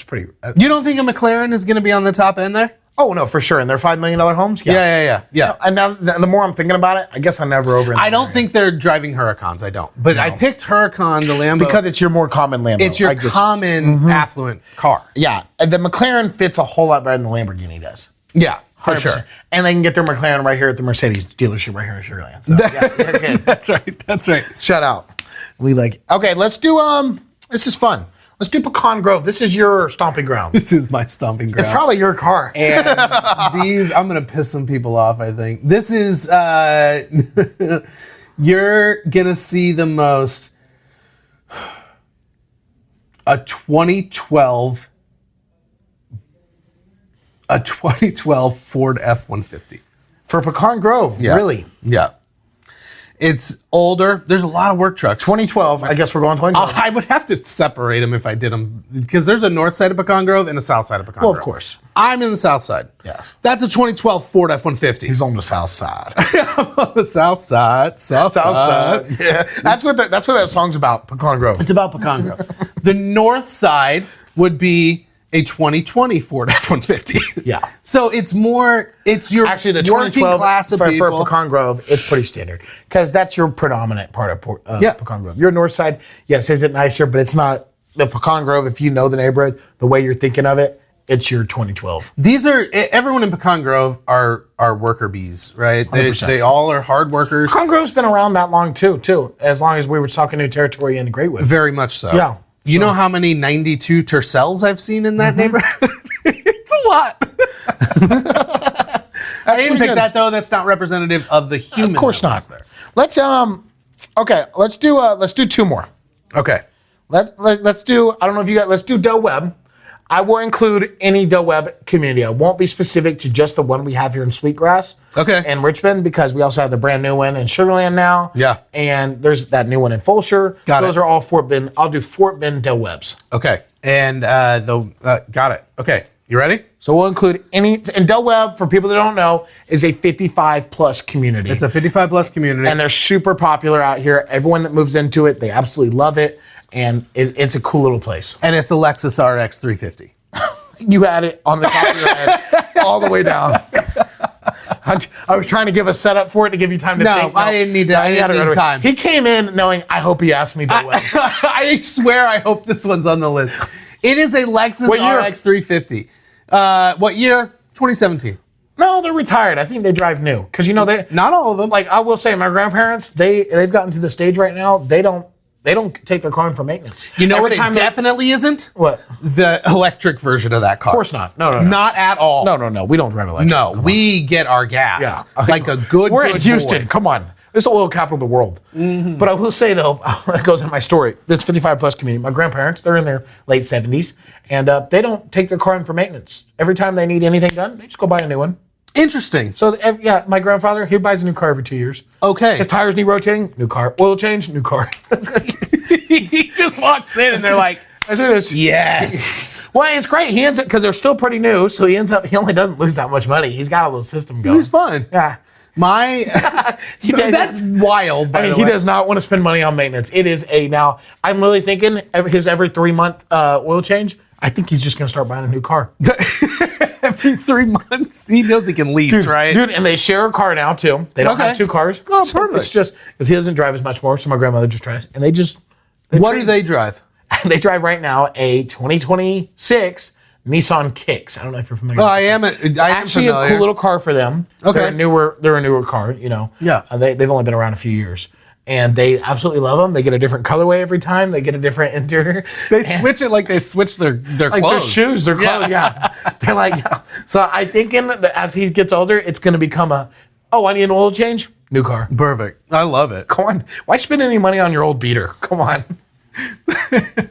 pretty. You don't think a McLaren is going to be on the top end there? Oh no, for sure. And they're $5 million homes. Yeah. And now the more I'm thinking about it, I guess I'm never over. I don't think they're driving Huracans. I don't. But no. I picked Huracan, the Lambo, because it's your more common Lambo. It's your common affluent car. Yeah, and the McLaren fits a whole lot better than the Lamborghini does. Yeah, for 100%. Sure. And they can get their McLaren right here at the Mercedes dealership right here in Sugar Land. So, okay. That's right. Shout out. Okay, let's do this is fun. Let's do Pecan Grove. This is your stomping ground. This is my stomping ground. It's probably your car. And I'm going to piss some people off, I think. This is, you're going to see the most, a 2012 Ford F-150. For Pecan Grove, really? Yeah. It's older. There's a lot of work trucks. 2012. I guess we're going 2012. I would have to separate them if I did them, because there's a north side of Pecan Grove and a south side of Pecan Grove. Well, of course. I'm in the south side. Yeah. That's a 2012 Ford F-150. He's on the south side. I'm on the south side. South side. Yeah. That's what that song's about, Pecan Grove. It's about Pecan Grove. The north side would be a 2020 Ford F-150. Yeah. So it's your actually the working 2012 class of for people. Pecan Grove. It's pretty standard because that's your predominant part of Pecan Grove. Your north side, yes, is it nicer, but it's not the Pecan Grove, if you know the neighborhood, the way you're thinking of it, it's your 2012. These are everyone in Pecan Grove are worker bees, right? They all are hard workers. Pecan Grove's been around that long too. As long as we were talking new territory in Greatwood. Very much so. Yeah. You know how many 92 Tercels I've seen in that neighborhood? It's a lot. I didn't pick that though. That's not representative of the human. Of course not. There. Let's do two more. Okay. Let's do. I don't know if you got. Let's do Del Webb. I will include any Del Webb community. I won't be specific to just the one we have here in Sweetgrass. Okay. And Richmond, because we also have the brand new one in Sugarland now. Yeah. And there's that new one in Fulshire. Those are all Fort Bend. I'll do Fort Bend Del Webbs. Okay. And got it. Okay. You ready? So we'll include any. And Del Webb, for people that don't know, is a 55 plus community. It's a 55 plus community. And they're super popular out here. Everyone that moves into it, they absolutely love it. And it's a cool little place. And it's a Lexus RX 350. You had it on the top of your head all the way down. I was trying to give a setup for it to give you time to think. No, I didn't need time. He came in knowing, I hope he asked me the way. I swear I hope this one's on the list. It is a Lexus RX 350. What year? 2017. No, they're retired. I think they drive new. Because, they... Not all of them. Like, I will say, my grandparents, they've gotten to the stage right now, they don't take their car in for maintenance. You know what it definitely isn't? What? The electric version of that car. Of course not. No. Not at all. No. We don't drive electric. No, we get our gas. Yeah. Like a good We're in Houston. boy. Come on. It's the oil capital of the world. Mm-hmm. But I will say, though, it goes in my story. This 55 plus community, my grandparents, they're in their late 70s, and they don't take their car in for maintenance. Every time they need anything done, they just go buy a new one. Interesting. So, my grandfather, he buys a new car every 2 years. Okay. His tires need rotating, new car. Oil change, new car. He just walks in and they're like, yes. Well, it's great. He ends up, because they're still pretty new, so he only doesn't lose that much money. He's got a little system going. He's fine. Yeah. That's wild, by the way. He does not want to spend money on maintenance. It is now, I'm really thinking his every 3 month oil change, I think he's just going to start buying a new car. Every 3 months? He knows he can lease, right? Dude, and they share a car now, too. They don't have two cars. Oh, perfect. It's just, because he doesn't drive as much more, so my grandmother just drives. And what do they drive? They drive right now a 2026 Nissan Kicks. I don't know if you're familiar. Oh, I am. It's actually a cool little car for them. Okay. They're a newer car, Yeah. They've only been around a few years. And they absolutely love them. They get a different colorway every time. They get a different interior. They switch it like they switch their like clothes. Their shoes, their clothes, yeah. They're like, yeah. So I think that as he gets older, it's going to become I need an oil change? New car. Perfect. I love it. Come on. Why spend any money on your old beater? Come on.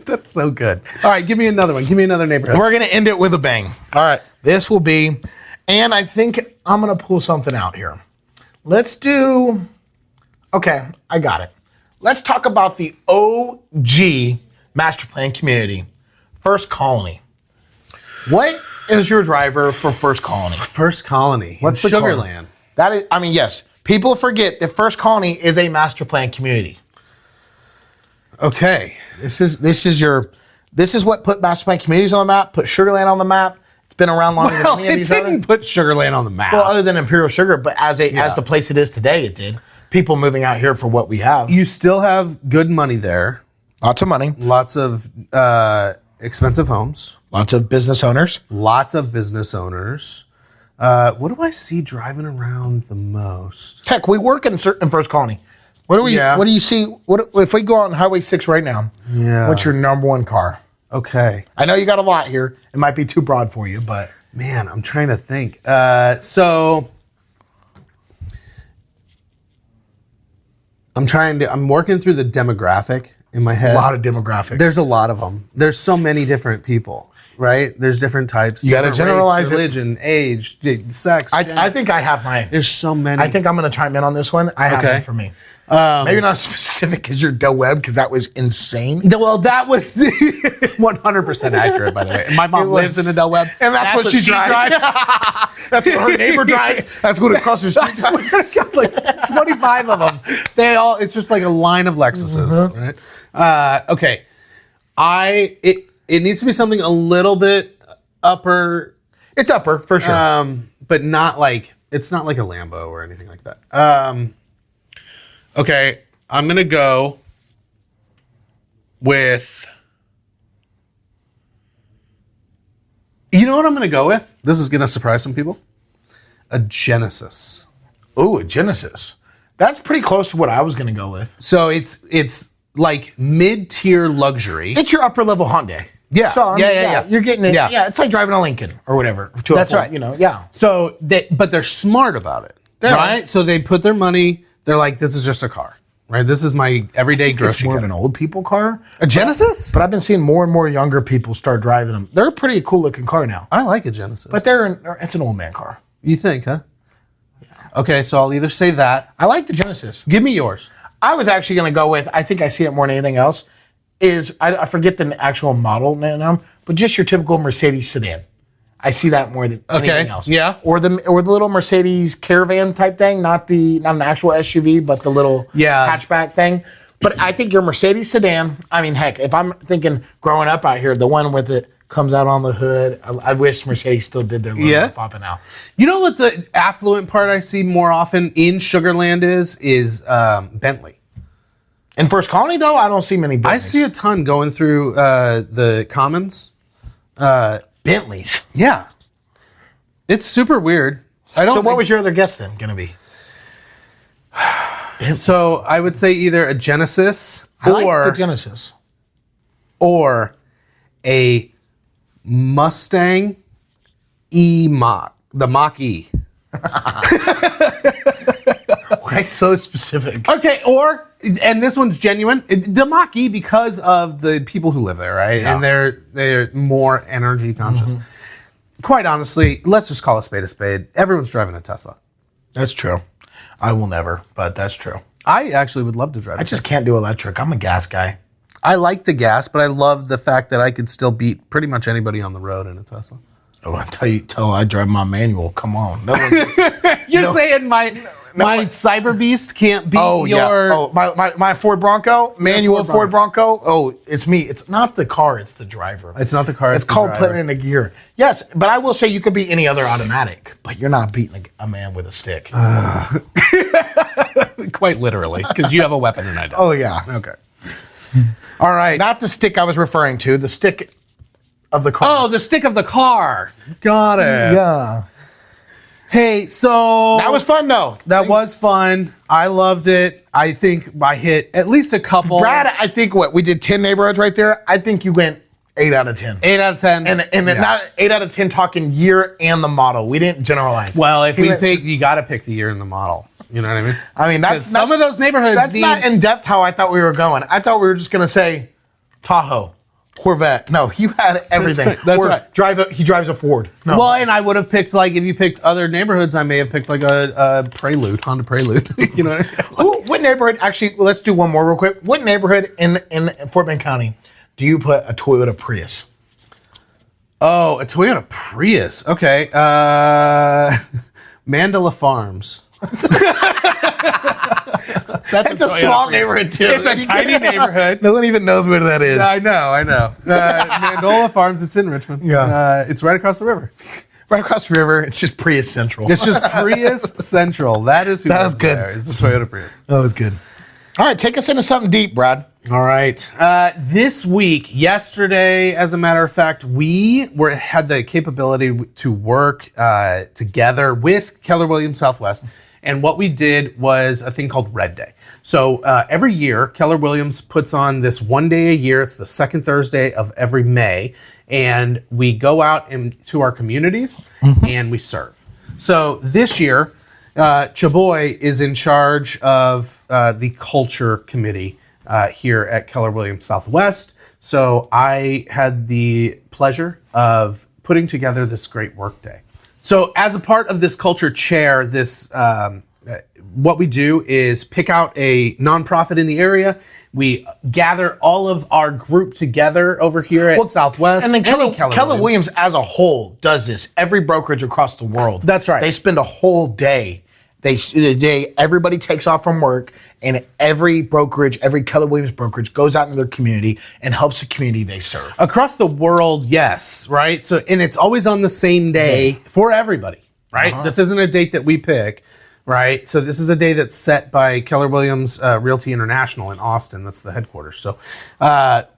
That's so good. All right, give me another one. Give me another neighborhood. We're going to end it with a bang. All right. This will be, and I think I'm going to pull something out here. Okay, I got it. Let's talk about the OG master plan community, First Colony. What is your driver for First Colony? First Colony. What's the Sugarland? That is, yes. People forget that First Colony is a master plan community. Okay. This is what put master plan communities on the map, put Sugarland on the map. It's been around longer than any of these other. It didn't put Sugarland on the map. Well, other than Imperial Sugar, but as the place it is today, it did. People moving out here for what we have. You still have good money there. Lots of money. Lots of expensive homes. Lots of business owners. What do I see driving around the most? Heck, we work in First Colony. What do you see? What if we go out on Highway 6 right now? Yeah. What's your number one car? Okay. I know you got a lot here. It might be too broad for you, but man, I'm trying to think. I'm working through the demographic in my head. A lot of demographics. There's a lot of them. There's so many different people, right? There's different types. You got to generalize religion, age, sex. I think I have my. There's so many. I think I'm going to chime in on this one. I have one for me. Maybe not specific as your Del Webb, because that was insane. Well, that was 100% accurate, by the way. My mom lives in the Del Webb. And that's what she drives. That's what her neighbor drives. That's what across the street drives. Like 25 of them. It's just like a line of Lexuses, right? Okay. It needs to be something a little bit upper. It's upper, for sure. But not like, it's not like a Lambo or anything like that. Okay, I'm going to go with You know what I'm going to go with? This is going to surprise some people. A Genesis. Ooh, a Genesis. That's pretty close to what I was going to go with. So it's like mid-tier luxury. It's your upper level Hyundai. Yeah. So, I mean, Yeah. You're getting it. Yeah. Yeah. It's like driving a Lincoln or whatever. That's right. You know, yeah. So but they're smart about it, right? So they put their money. They're like, this is just a car, right? This is my everyday grocery. It's more of an old people car. A Genesis? But I've been seeing more and more younger people start driving them. They're a pretty cool looking car now. I like a Genesis. But it's an old man car. You think, huh? Yeah. Okay, so I'll either say that. I like the Genesis. Give me yours. I was actually going to go with, I think I see it more than anything else, I forget the actual model now, but just your typical Mercedes sedan. I see that more than anything else. Yeah. Or the little Mercedes Caravan type thing, not an actual SUV, but the little hatchback thing. But I think your Mercedes sedan, I mean, heck, if I'm thinking growing up out here, the one with it comes out on the hood, I wish Mercedes still did their logo popping out. You know what the affluent part I see more often in Sugarland is Bentley. In First Colony, though, I don't see many Bentleys. I see a ton going through the Commons. Bentleys. Yeah. It's super weird. So what was your other guess then going to be? So I would say either a Genesis I like the Genesis. Or a Mustang E-Mach. The Mach-E. Why so specific? Okay, and this one's genuine. The Mach-E because of the people who live there, right? Yeah. And they're more energy conscious. Quite honestly, let's just call a spade. Everyone's driving a Tesla. That's true. I will never, but that's true. I actually would love to drive a I just Tesla. can't do electric. I'm a gas guy. I like the gas, but I love the fact that I could still beat pretty much anybody on the road in a Tesla. Oh, I drive my manual. Come on. No one You're saying my Cyber Beast can't beat your... Yeah. Oh, my Ford Bronco, manual Ford Bronco. Oh, it's me. It's not the car. It's the driver. It's not the car. It's called putting in a gear. Yes, but I will say you could beat any other automatic, but you're not beating a man with a stick. Quite literally, because you have a weapon and I don't. Oh, yeah. Okay. All right. Not the stick I was referring to. The stick of the car. Oh, the stick of the car. Got it. Yeah. Hey, so... That was fun, though. That was fun. I loved it. I think I hit at least a couple. Brad, I think we did 10 neighborhoods right there. I think you went 8 out of 10. 8 out of 10. And not 8 out of 10 talking year and the model. We didn't generalize. Well, if we pick, you got to pick the year and the model. You know what I mean? I mean, that's some of those neighborhoods. That's not in depth how I thought we were going. I thought we were just gonna say Tahoe, Corvette. No, you had everything. That's right. He drives a Ford. No. Well, and I would have picked if you picked other neighborhoods, I may have picked like a Prelude, Honda Prelude. You know what I mean? What neighborhood? Actually, let's do one more real quick. What neighborhood in Fort Bend County do you put a Toyota Prius? Oh, a Toyota Prius. Okay. Mandela Farms. That's a small neighborhood too. It's a tiny neighborhood. No one even knows where that is. I know. Mandola Farms. It's in Richmond. Yeah. It's right across the river. Right across the river. It's just Prius Central. It's just Prius Central. That is who that was good. There. It's a Toyota Prius. That was good. All right, take us into something deep, Brad. All right. This week, yesterday, as a matter of fact, we had the capability to work together with Keller Williams Southwest. And what we did was a thing called Red Day. So every year, Keller Williams puts on this one day a year. It's the second Thursday of every May. And we go out into our communities and we serve. So this year, Chaboy is in charge of the culture committee here at Keller Williams Southwest. So I had the pleasure of putting together this great work day. So as a part of this culture chair, what we do is pick out a nonprofit in the area. We gather all of our group together over here at Southwest. And then Keller Williams as a whole does this. Every brokerage across the world. That's right. They spend a whole day. Everybody takes off from work, and every brokerage, every Keller Williams brokerage goes out into their community and helps the community they serve. Across the world, yes, right? So, and it's always on the same day for everybody, right? This isn't a date that we pick. right? So this is a day that's set by Keller Williams Realty International in Austin. That's the headquarters. So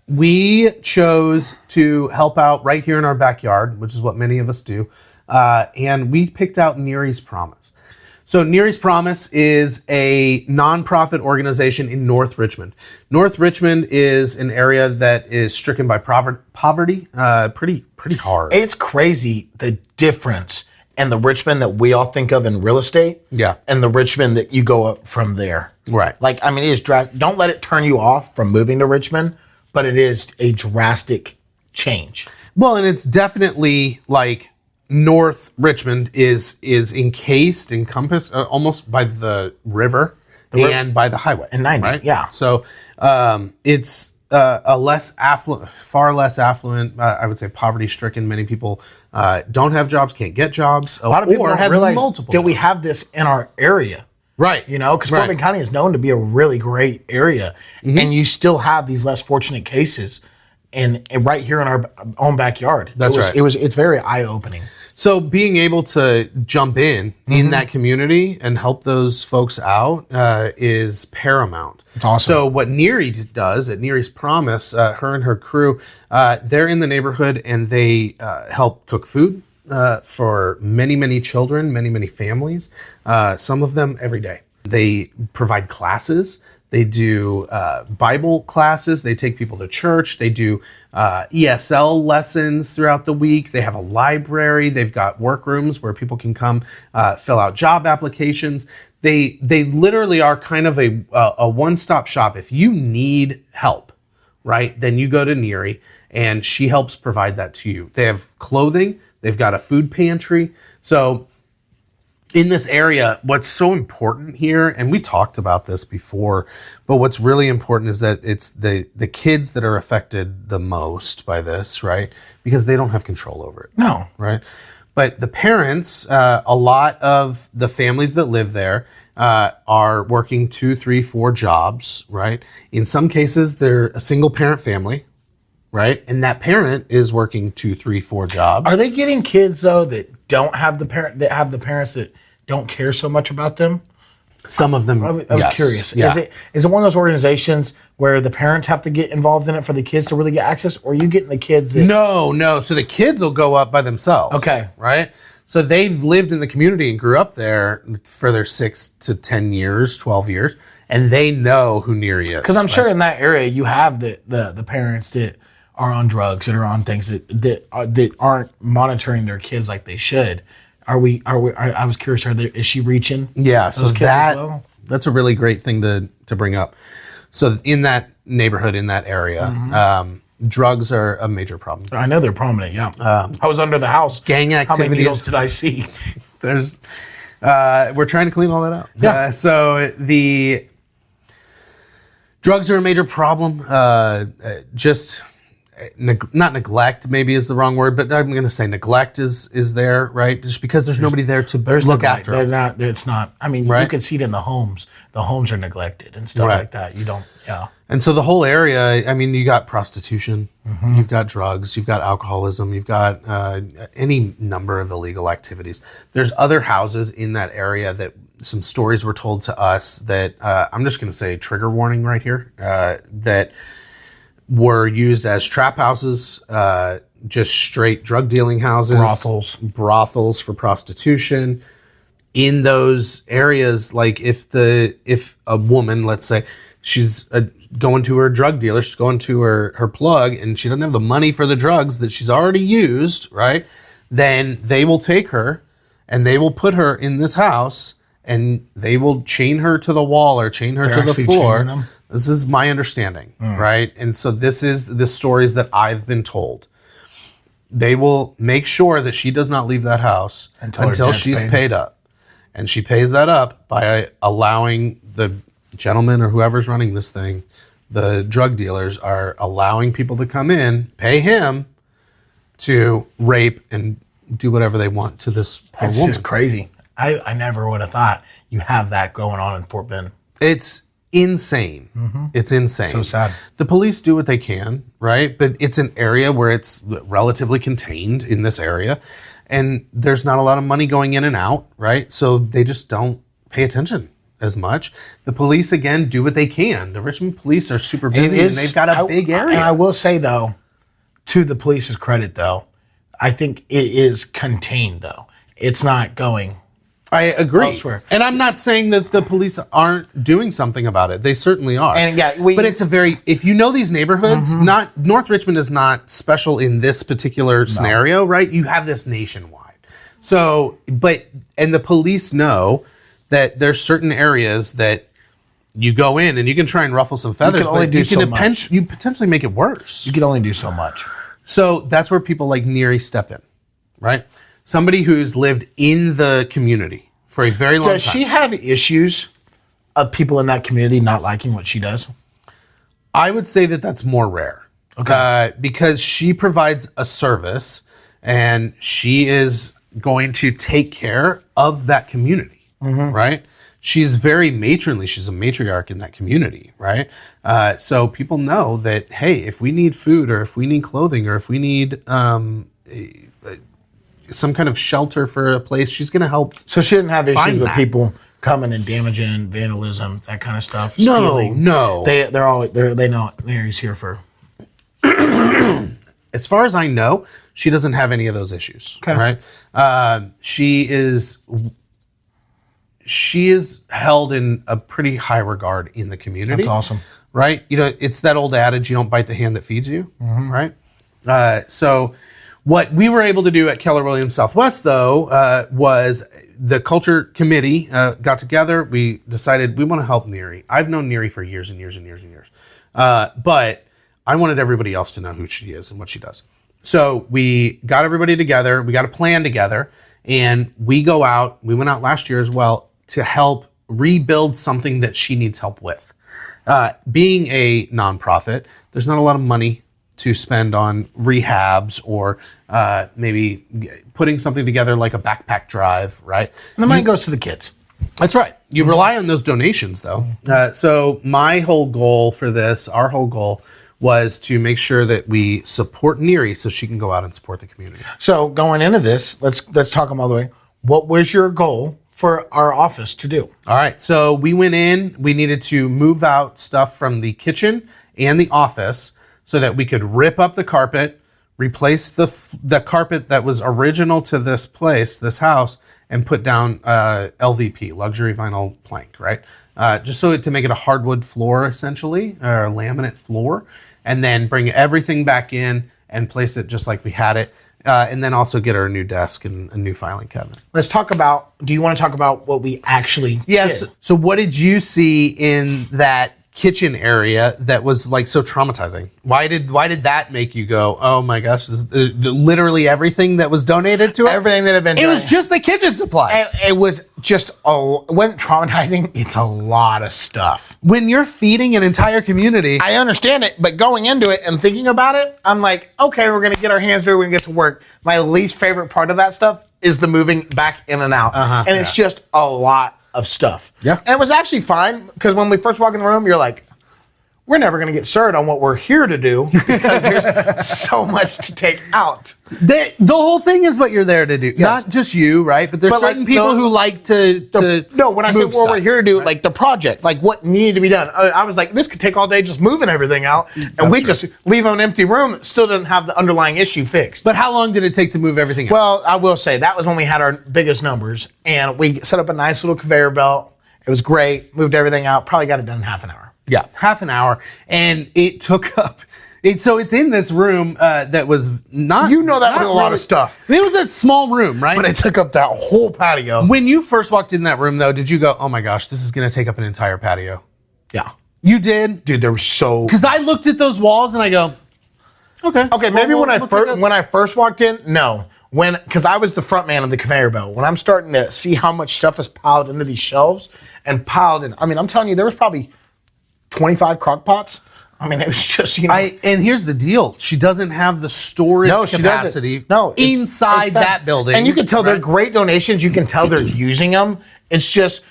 we chose to help out right here in our backyard, which is what many of us do. And we picked out Neary's Promise. So Neary's Promise is a nonprofit organization in North Richmond. North Richmond is an area that is stricken by poverty pretty hard. It's crazy the difference in the Richmond that we all think of in real estate, and the Richmond that you go up from there. Right. Like, I mean, it is don't let it turn you off from moving to Richmond, but it is a drastic change. Well, and it's definitely like North Richmond is encompassed almost by the river and by the highway. And 90, right? yeah. So it's a less affluent, far less affluent, I would say poverty-stricken. Many people don't have jobs, can't get jobs. A lot of people don't realize that we jobs. have this in our area. Right. You know, because Fort Bend County is known to be a really great area. And you still have these less fortunate cases and right here in our own backyard. That's right. It's very eye-opening. So being able to jump in that community and help those folks out is paramount. It's awesome. So what Neary does at Neary's Promise, her and her crew, they're in the neighborhood and they help cook food for many, many children, many, many families, some of them every day. They provide classes. They do Bible classes. They take people to church. They do ESL lessons throughout the week. They have a library. They've got workrooms where people can come fill out job applications. They literally are kind of a one-stop shop. If you need help, right, then you go to Neary and she helps provide that to you. They have clothing. They've got a food pantry. So in this area, what's so important here, and we talked about this before, but what's really important is that it's the kids that are affected the most by this, right? Because they don't have control over it. No. Right? But the parents, a lot of the families that live there are working 2, 3, 4 jobs, right? In some cases, they're a single parent family, right? And that parent is working 2, 3, 4 jobs. Are they getting kids though that don't have the parents that don't care so much about them? Some of them. I'm yes. curious. Yeah. Is it one of those organizations where the parents have to get involved in it for the kids to really get access, or are you getting the kids? No. So the kids will go up by themselves. Okay. Right. So they've lived in the community and grew up there for their 6 to 10 years, 12 years, and they know who Neary is. Because I'm sure in that area you have the parents that are on drugs, that are on things that aren't monitoring their kids like they should. I was curious. Is she reaching? Yeah. So those kids as well? That's a really great thing to bring up. So in that neighborhood, in that area, drugs are a major problem. I know they're prominent. Yeah. I was under the house. Gang activities. How many needles did I see? There's. We're trying to clean all that out. Yeah. So the drugs are a major problem. Not neglect maybe is the wrong word, but I'm going to say neglect is there, right? Just because there's nobody there to look after them. It's not. I mean, you can see it in the homes. The homes are neglected and stuff like that. You don't. Yeah. And so the whole area. I mean, you got prostitution, you've got drugs, you've got alcoholism, you've got any number of illegal activities. There's other houses in that area that some stories were told to us that I'm just going to say trigger warning right here that were used as trap houses, just straight drug dealing houses, brothels for prostitution. In those areas, like if a woman, let's say, she's going to her drug dealer, she's going to her plug, and she doesn't have the money for the drugs that she's already used, right? Then they will take her and they will put her in this house and they will chain her to the wall or chain her to the floor. This is my understanding, right? And so this is the stories that I've been told. They will make sure that she does not leave that house until she's paid up. And she pays that up by allowing the gentleman or whoever's running this thing, the drug dealers are allowing people to come in, pay him to rape and do whatever they want to this poor woman. It's just crazy. I never would have thought you have that going on in Fort Bend. It's insane. It's insane. So sad. The police do what they can, right? But it's an area where it's relatively contained in this area, and there's not a lot of money going in and out, right? So they just don't pay attention as much. The police, again, do what they can. The Richmond police are super busy, and they've got a big area. And I will say, though, to the police's credit, though, I think it is contained, though. It's not going. I agree. Elsewhere. And I'm not saying that the police aren't doing something about it. They certainly are. And yeah, but it's if you know these neighborhoods, not North Richmond is not special in this particular scenario, right? You have this nationwide. So, and the police know that there's certain areas that you go in and you can try and ruffle some feathers, but you potentially make it worse. You can only do so much. So that's where people like Neary step in, right? Somebody who's lived in the community for a very long time. Does she have issues of people in that community not liking what she does? I would say that that's more rare. Okay. Because she provides a service and she is going to take care of that community, right? She's very matronly. She's a matriarch in that community, right? So people know that, hey, if we need food or if we need clothing or if we need some kind of shelter for a place, she's going to help. So she didn't have issues with people coming and damaging, vandalism, that kind of stuff. Stealing. No. They know Mary's here for. As far as I know, she doesn't have any of those issues. Okay. Right? She is held in a pretty high regard in the community. That's awesome. Right? You know, it's that old adage, you don't bite the hand that feeds you, right? So what we were able to do at Keller Williams Southwest, though, was the culture committee got together. We decided we want to help Neary. I've known Neary for years and years and years and years. But I wanted everybody else to know who she is and what she does. So we got everybody together. We got a plan together. And we went out last year as well to help rebuild something that she needs help with. Being a nonprofit, there's not a lot of money to spend on rehabs or maybe putting something together like a backpack drive, right? And the money goes to the kids. That's right. You rely on those donations, though. So my whole goal for this, our whole goal, was to make sure that we support Neary so she can go out and support the community. So going into this, let's talk them all the way. What was your goal for our office to do? All right. So we went in. We needed to move out stuff from the kitchen and the office so that we could rip up the carpet, replace the carpet that was original to this place, this house, and put down LVP, luxury vinyl plank, right? Just so to make it a hardwood floor, essentially, or a laminate floor, and then bring everything back in and place it just like we had it, and then also get her a new desk and a new filing cabinet. Let's talk about, do you want to talk about what we actually Yes. did? So what did you see in that kitchen area that was like so traumatizing? Why did that make you go, oh my gosh, this is literally everything that was donated to it? Everything that had been It was just the kitchen supplies. It was just, when traumatizing, it's a lot of stuff. When you're feeding an entire community. I understand it, but going into it and thinking about it, I'm like, okay, we're going to get our hands dirty, we're going to get to work. My least favorite part of that stuff is the moving back in and out. And it's just a lot of stuff. Yeah. And it was actually fine, because when we first walk in the room, you're like, we're never going to get served on what we're here to do because there's so much to take out. The whole thing is what you're there to do. Yes. Not just you, right? But there's certain people who like to No, when I said what we're here to do, right? Like the project, like what needed to be done. I was like, this could take all day just moving everything out. And we just leave an empty room that still doesn't have the underlying issue fixed. But how long did it take to move everything out? Well, I will say that was when we had our biggest numbers. And we set up a nice little conveyor belt. It was great. Moved everything out. Probably got it done in half an hour. Yeah, half an hour, and it took up. So it's in this room that was not. You know that was a lot of stuff. It was a small room, right? But it took up that whole patio. When you first walked in that room, though, did you go, "Oh my gosh, this is going to take up an entire patio"? Yeah, you did, dude. There was so because I looked at those walls and I go, "Okay, maybe when I first walked in, no." Because I was the front man of the conveyor belt. When I'm starting to see how much stuff is piled into these shelves and piled in, I mean, I'm telling you, there was probably 25 crock pots. I mean, it was just, and here's the deal. She doesn't have the storage capacity inside that building. And you can tell they're great donations. You can tell they're using them. It's just,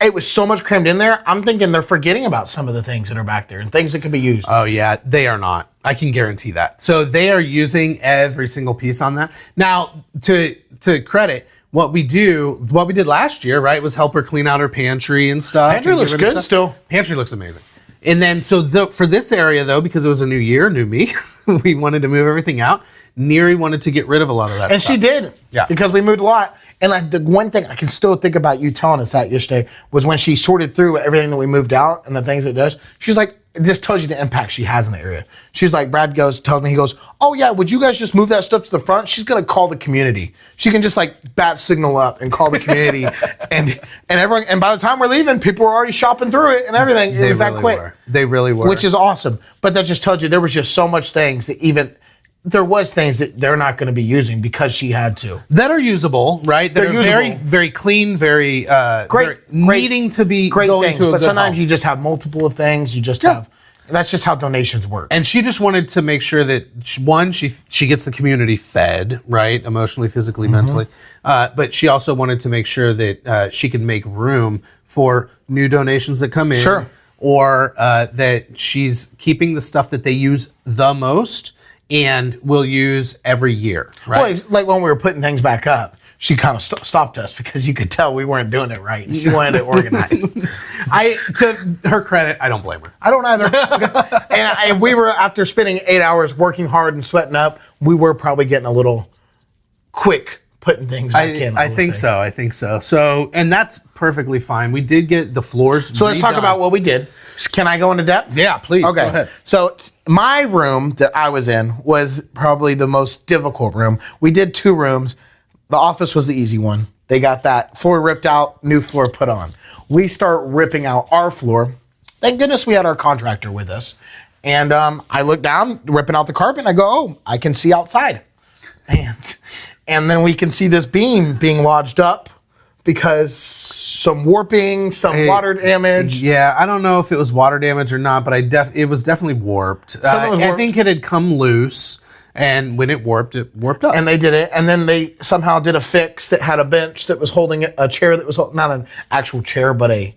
it was so much crammed in there. I'm thinking they're forgetting about some of the things that are back there and things that could be used. Oh, yeah. They are not. I can guarantee that. So they are using every single piece on that. Now, to credit, what we did last year, right, was help her clean out her pantry and stuff. Pantry and looks get rid of good stuff. still. Pantry looks amazing. And then, for this area, though, because it was a new year, new me, we wanted to move everything out. Neri wanted to get rid of a lot of that And stuff. she did. Yeah. Because we moved a lot. And like the one thing I can still think about you telling us that yesterday was when she sorted through everything that we moved out and the things it does. She's like, it just tells you the impact she has in the area. She's like, Brad tells me, he goes, oh yeah, would you guys just move that stuff to the front? She's gonna call the community. She can just like bat signal up and call the community, and everyone. And by the time we're leaving, people were already shopping through it and everything. It was that quick. They really were. Which is awesome. But that just tells you there was just so much things that even. There was things that they're not going to be using because she had to. That are usable, right? That They're are usable. very, very clean, very Great, needing to be great going things. to a But good sometimes home. you just have multiple of things. You just have. That's just how donations work. And she just wanted to make sure that she gets the community fed, right, emotionally, physically, mentally. But she also wanted to make sure that she could make room for new donations that come in. Sure. Or that she's keeping the stuff that they use the most and will use every year, right? Well, it's like when we were putting things back up, she kind of stopped us because you could tell we weren't doing it right. She wanted it organized. To her credit, I don't blame her. I don't either. And we were, after spending 8 hours working hard and sweating up, we were probably getting a little quick putting things back in. I think so. So, and that's perfectly fine. We did get the floors. So let's talk about what we did. Can I go into depth? Yeah, please. Okay. Go ahead. So my room that I was in was probably the most difficult room. We did 2 rooms. The office was the easy one. They got that floor ripped out, new floor put on. We start ripping out our floor. Thank goodness we had our contractor with us. And I look down, ripping out the carpet, and I go, oh, I can see outside. And then we can see this beam being lodged up because some warping, some water damage. Yeah, I don't know if it was water damage or not, but it was definitely warped. Some of it was I think it had come loose, and when it warped up. And they did it, and then they somehow did a fix that had a bench that was holding a chair that was not an actual chair, but it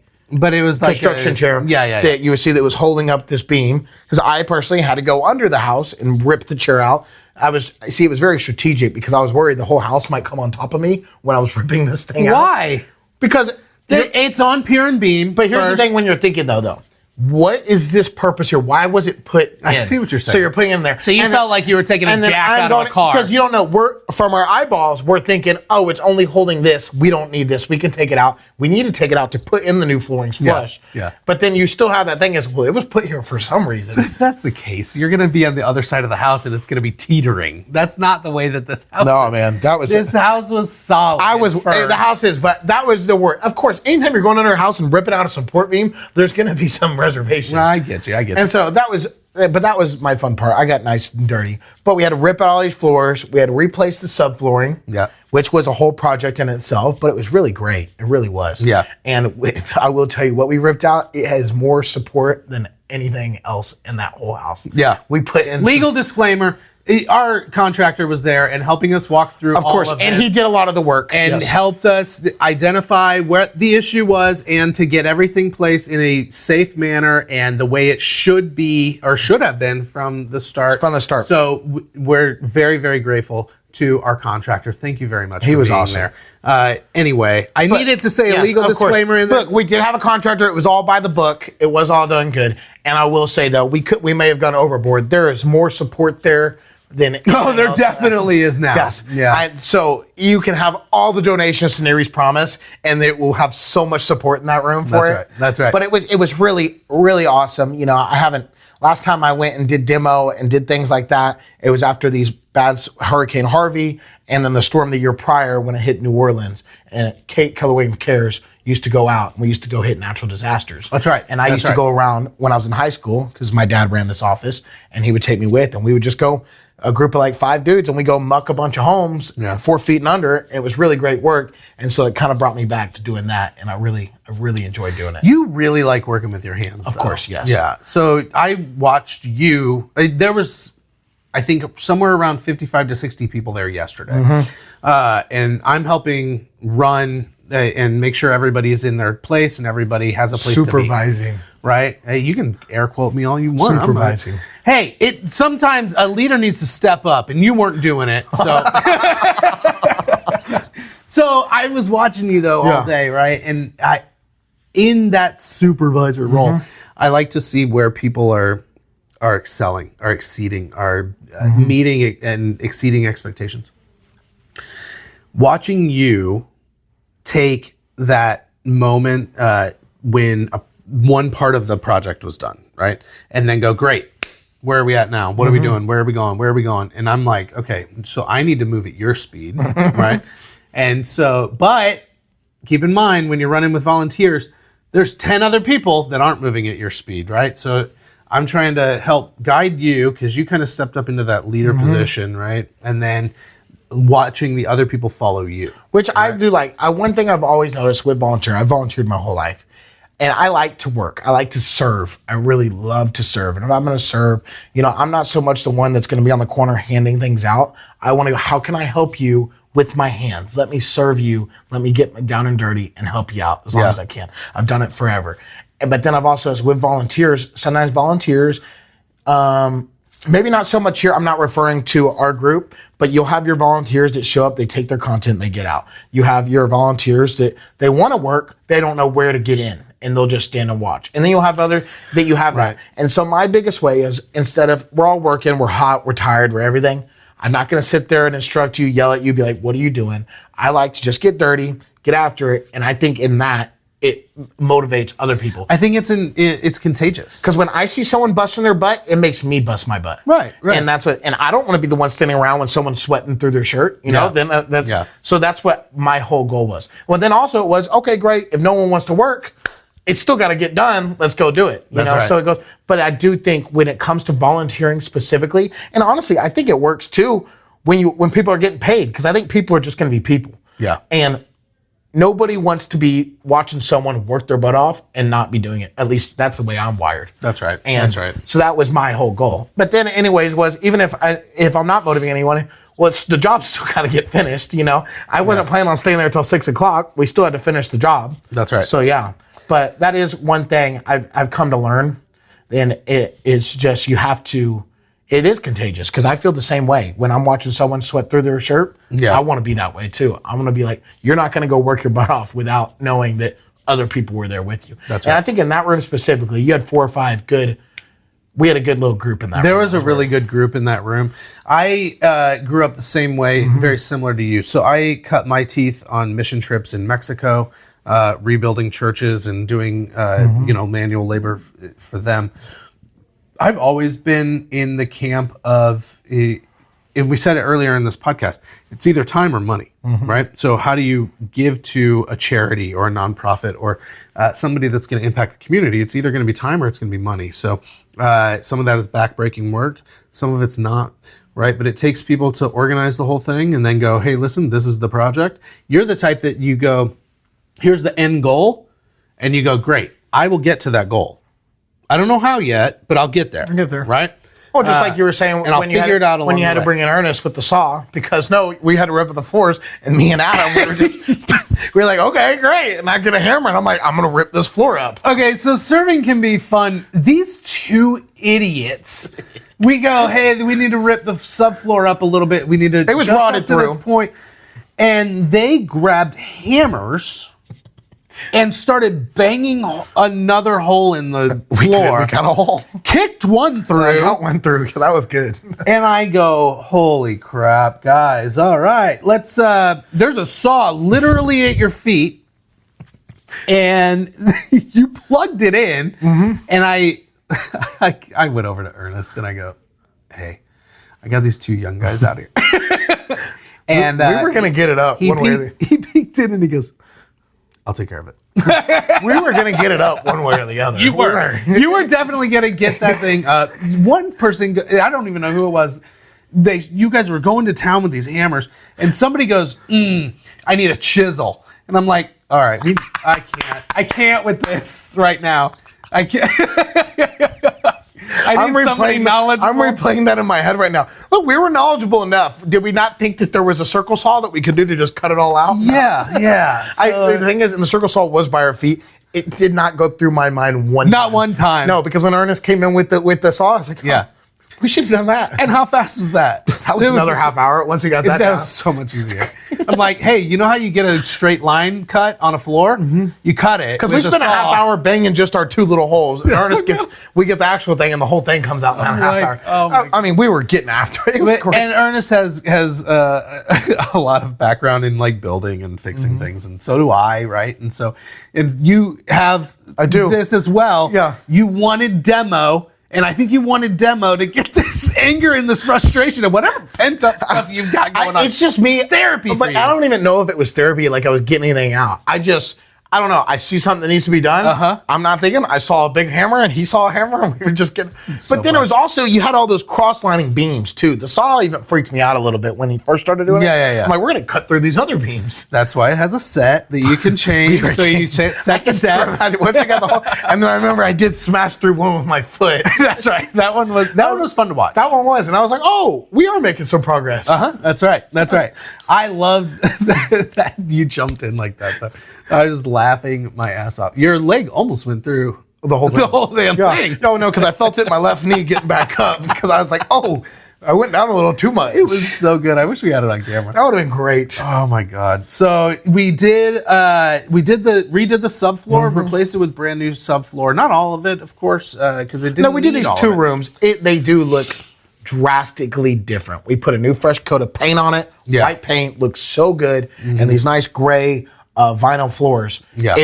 was like construction chair. Yeah. That you would see that was holding up this beam. Because I personally had to go under the house and rip the chair out. It was very strategic because I was worried the whole house might come on top of me when I was ripping this thing out. Why? Because It's on pier and beam. But here's the thing: when you're thinking though, what is this purpose here? Why was it put in? I see what you're saying. So you're putting it in there. So you felt like you were taking a jack out of a car. Because you don't know. We're from our eyeballs, we're thinking, oh, it's only holding this. We don't need this. We can take it out. We need to take it out to put in the new floorings flush. Yeah. But then you still have that thing as, well, it was put here for some reason. If that's the case, you're going to be on the other side of the house and it's going to be teetering. That's not the way that this house No, is. man, that was. This house was solid. The house is, but that was the word. Of course, anytime you're going under a house and ripping out a support beam, there's going to be some reservation. I get you. And so that was my fun part. I got nice and dirty, but we had to rip out all these floors. We had to replace the subflooring, which was a whole project in itself, but it was really great. It really was. Yeah. And I will tell you, what we ripped out, it has more support than anything else in that whole house. Yeah. We put in legal disclaimer. Our contractor was there and helping us walk through Of course, and he did a lot of the work. And helped us identify where the issue was and to get everything placed in a safe manner and the way it should be or should have been from the start. So we're very, very grateful to our contractor. Thank you very much for was being awesome. there. Anyway, I needed to say a legal disclaimer in there. Look, we did have a contractor. It was all by the book. It was all done good. And I will say, though, we may have gone overboard. There is more support there than there definitely is now. Yes. Yeah. So you can have all the donations to Neri's Promise, and it will have so much support in that room for it. That's right. But it was really, really awesome. You know, last time I went and did demo and did things like that, it was after these bad Hurricane Harvey and then the storm the year prior when it hit New Orleans. And Kate Kellaway Cares used to go out and we used to go hit natural disasters. That's right. And I used to go around when I was in high school because my dad ran this office and he would take me with and we would just go a group of like 5 dudes and we go muck a bunch of homes 4 feet and under. It was really great work. And so it kind of brought me back to doing that. And I really enjoyed doing it. You really like working with your hands. Of course, yes. Yeah. So I watched you. There was, I think, somewhere around 55 to 60 people there yesterday. Mm-hmm. And I'm helping run and make sure everybody's in their place and everybody has a place to be. Supervising. Right? Hey, you can air quote me all you want. Supervising. Hey, sometimes a leader needs to step up, and you weren't doing it. So, So I was watching you though all day, right? And in that supervisor role, I like to see where people are excelling, are exceeding, are meeting and exceeding expectations. Watching you take that moment when one part of the project was done, right? And then go, great, where are we at now? What are we doing? Where are we going? Where are we going? And I'm like, okay, so I need to move at your speed, right? And so, but keep in mind, when you're running with volunteers, there's 10 other people that aren't moving at your speed, right? So I'm trying to help guide you because you kind of stepped up into that leader position, right? And then watching the other people follow you. Which I do like. One thing I've always noticed with volunteering, I've volunteered my whole life. And I like to work. I like to serve. I really love to serve. And if I'm going to serve, I'm not so much the one that's going to be on the corner handing things out. I want to go, how can I help you with my hands? Let me serve you. Let me get down and dirty and help you out as long as I can. I've done it forever. But then I've also, as with volunteers, sometimes volunteers, maybe not so much here. I'm not referring to our group, but you'll have your volunteers that show up, they take their content, they get out. You have your volunteers that they want to work, they don't know where to get in, and they'll just stand and watch. And then you'll have other that you have that. And so my biggest way is, instead of we're all working, we're hot, we're tired, we're everything, I'm not going to sit there and instruct you, yell at you, be like, what are you doing? I like to just get dirty, get after it. And I think in that, it motivates other people. I think it's contagious. Because when I see someone busting their butt, it makes me bust my butt. Right. And and I don't want to be the one standing around when someone's sweating through their shirt, then so that's what my whole goal was. Well, then also it was, okay, great. If no one wants to work, it's still got to get done. Let's go do it. So it goes, but I do think when it comes to volunteering specifically, and honestly, I think it works too when people are getting paid, because I think people are just going to be people. Yeah. And nobody wants to be watching someone work their butt off and not be doing it. At least that's the way I'm wired. That's right. That's right. So that was my whole goal. But then anyways was, even if I'm not motivating anyone, well, the job's still got to get finished, I wasn't planning on staying there until 6:00. We still had to finish the job. That's right. So yeah, but that is one thing I've come to learn. And it's just, it is contagious, because I feel the same way. When I'm watching someone sweat through their shirt, I want to be that way too. I want to be like, you're not going to go work your butt off without knowing that other people were there with you. That's right. And I think in that room specifically, you had 4 or 5 we had a good little group in that room. There was a really good group in that room. I grew up the same way, very similar to you. So I cut my teeth on mission trips in Mexico, rebuilding churches and doing, manual labor for them. I've always been in the camp of, and we said it earlier in this podcast, it's either time or money, right? So how do you give to a charity or a nonprofit or somebody that's going to impact the community? It's either going to be time or it's going to be money. So some of that is backbreaking work. Some of it's not, right? But it takes people to organize the whole thing and then go, hey, listen, this is the project. You're the type that you go, here's the end goal. And you go, great, I will get to that goal. I don't know how yet, but I'll get there. I'll get there. Right? Well, just like you were saying, when you had to bring in Ernest with the saw, because we had to rip up the floors, and me and Adam, we were like, okay, great. And I get a hammer, and I'm like, I'm going to rip this floor up. Okay, so serving can be fun. These two idiots, we go, hey, we need to rip the subfloor up a little bit. We need to it was rotted through this point. And they grabbed hammers and started banging another hole in the floor. We got a hole. Kicked one through. I got one through. That was good. And I go, holy crap, guys. All right, let's, there's a saw literally at your feet. And you plugged it in. And I went over to Ernest and I go, hey, I got these 2 young guys out here. And we were going to get it up one way or the other. He peeked in and he goes, I'll take care of it. We were going to get it up one way or the other. You were. You were definitely going to get that thing. One person, I don't even know who it was. You guys were going to town with these hammers, and somebody goes, I need a chisel. And I'm like, all right, I can't with this right now. I can't. I need somebody knowledgeable. I'm replaying that in my head right now. Look, we were knowledgeable enough. Did we not think that there was a circle saw that we could do to just cut it all out? Yeah. The thing is, and the circle saw was by our feet. It did not go through my mind one time. Not one time. No, because when Ernest came in with the saw, I was like, We should have done that. And how fast was that? That was another half hour once we got that That down. was so much easier. I'm like, hey, you know how you get a straight line cut on a floor? You cut it. Because we spent a half hour banging just our 2 little holes. And Ernest we get the actual thing, and the whole thing comes out in that half hour. I mean, we were getting after it. It was great. And Ernest has a lot of background in like building and fixing things, and so do I, right? And so, and you have this as well. Yeah. You wanted demo. And I think you wanted demo to get this anger and this frustration and whatever pent up stuff you've got going on. It's just me. It's therapy for but you. I don't even know if it was therapy, like I was getting anything out. I don't know. I see something that needs to be done. I'm not thinking. I saw a big hammer and he saw a hammer and we were just getting. But then it was also, you had all those cross-lining beams too. The saw even freaked me out a little bit when he first started doing it. Yeah. I'm like, we're going to cut through these other beams. That's why it has a set that you can change. So you set the set. Once I got the whole, and then I remember I did smash through one with my foot. That's right. That one was fun to watch. That one was, and I was like, oh, we are making some progress. That's right. That's right. I loved that you jumped in like that. Though. I was laughing my ass off. Your leg almost went through the whole damn thing. No, because I felt it in my left knee getting back up because I was like, oh, I went down a little too much. It was so good. I wish we had it on camera. That would have been great. Oh my God. So we redid the subfloor, replaced it with brand new subfloor. Not all of it, of course, because it didn't. No, we did these 2 rooms. They do look drastically different. We put a new fresh coat of paint on it. Yeah. White paint looks so good, and these nice gray vinyl floors. Yeah.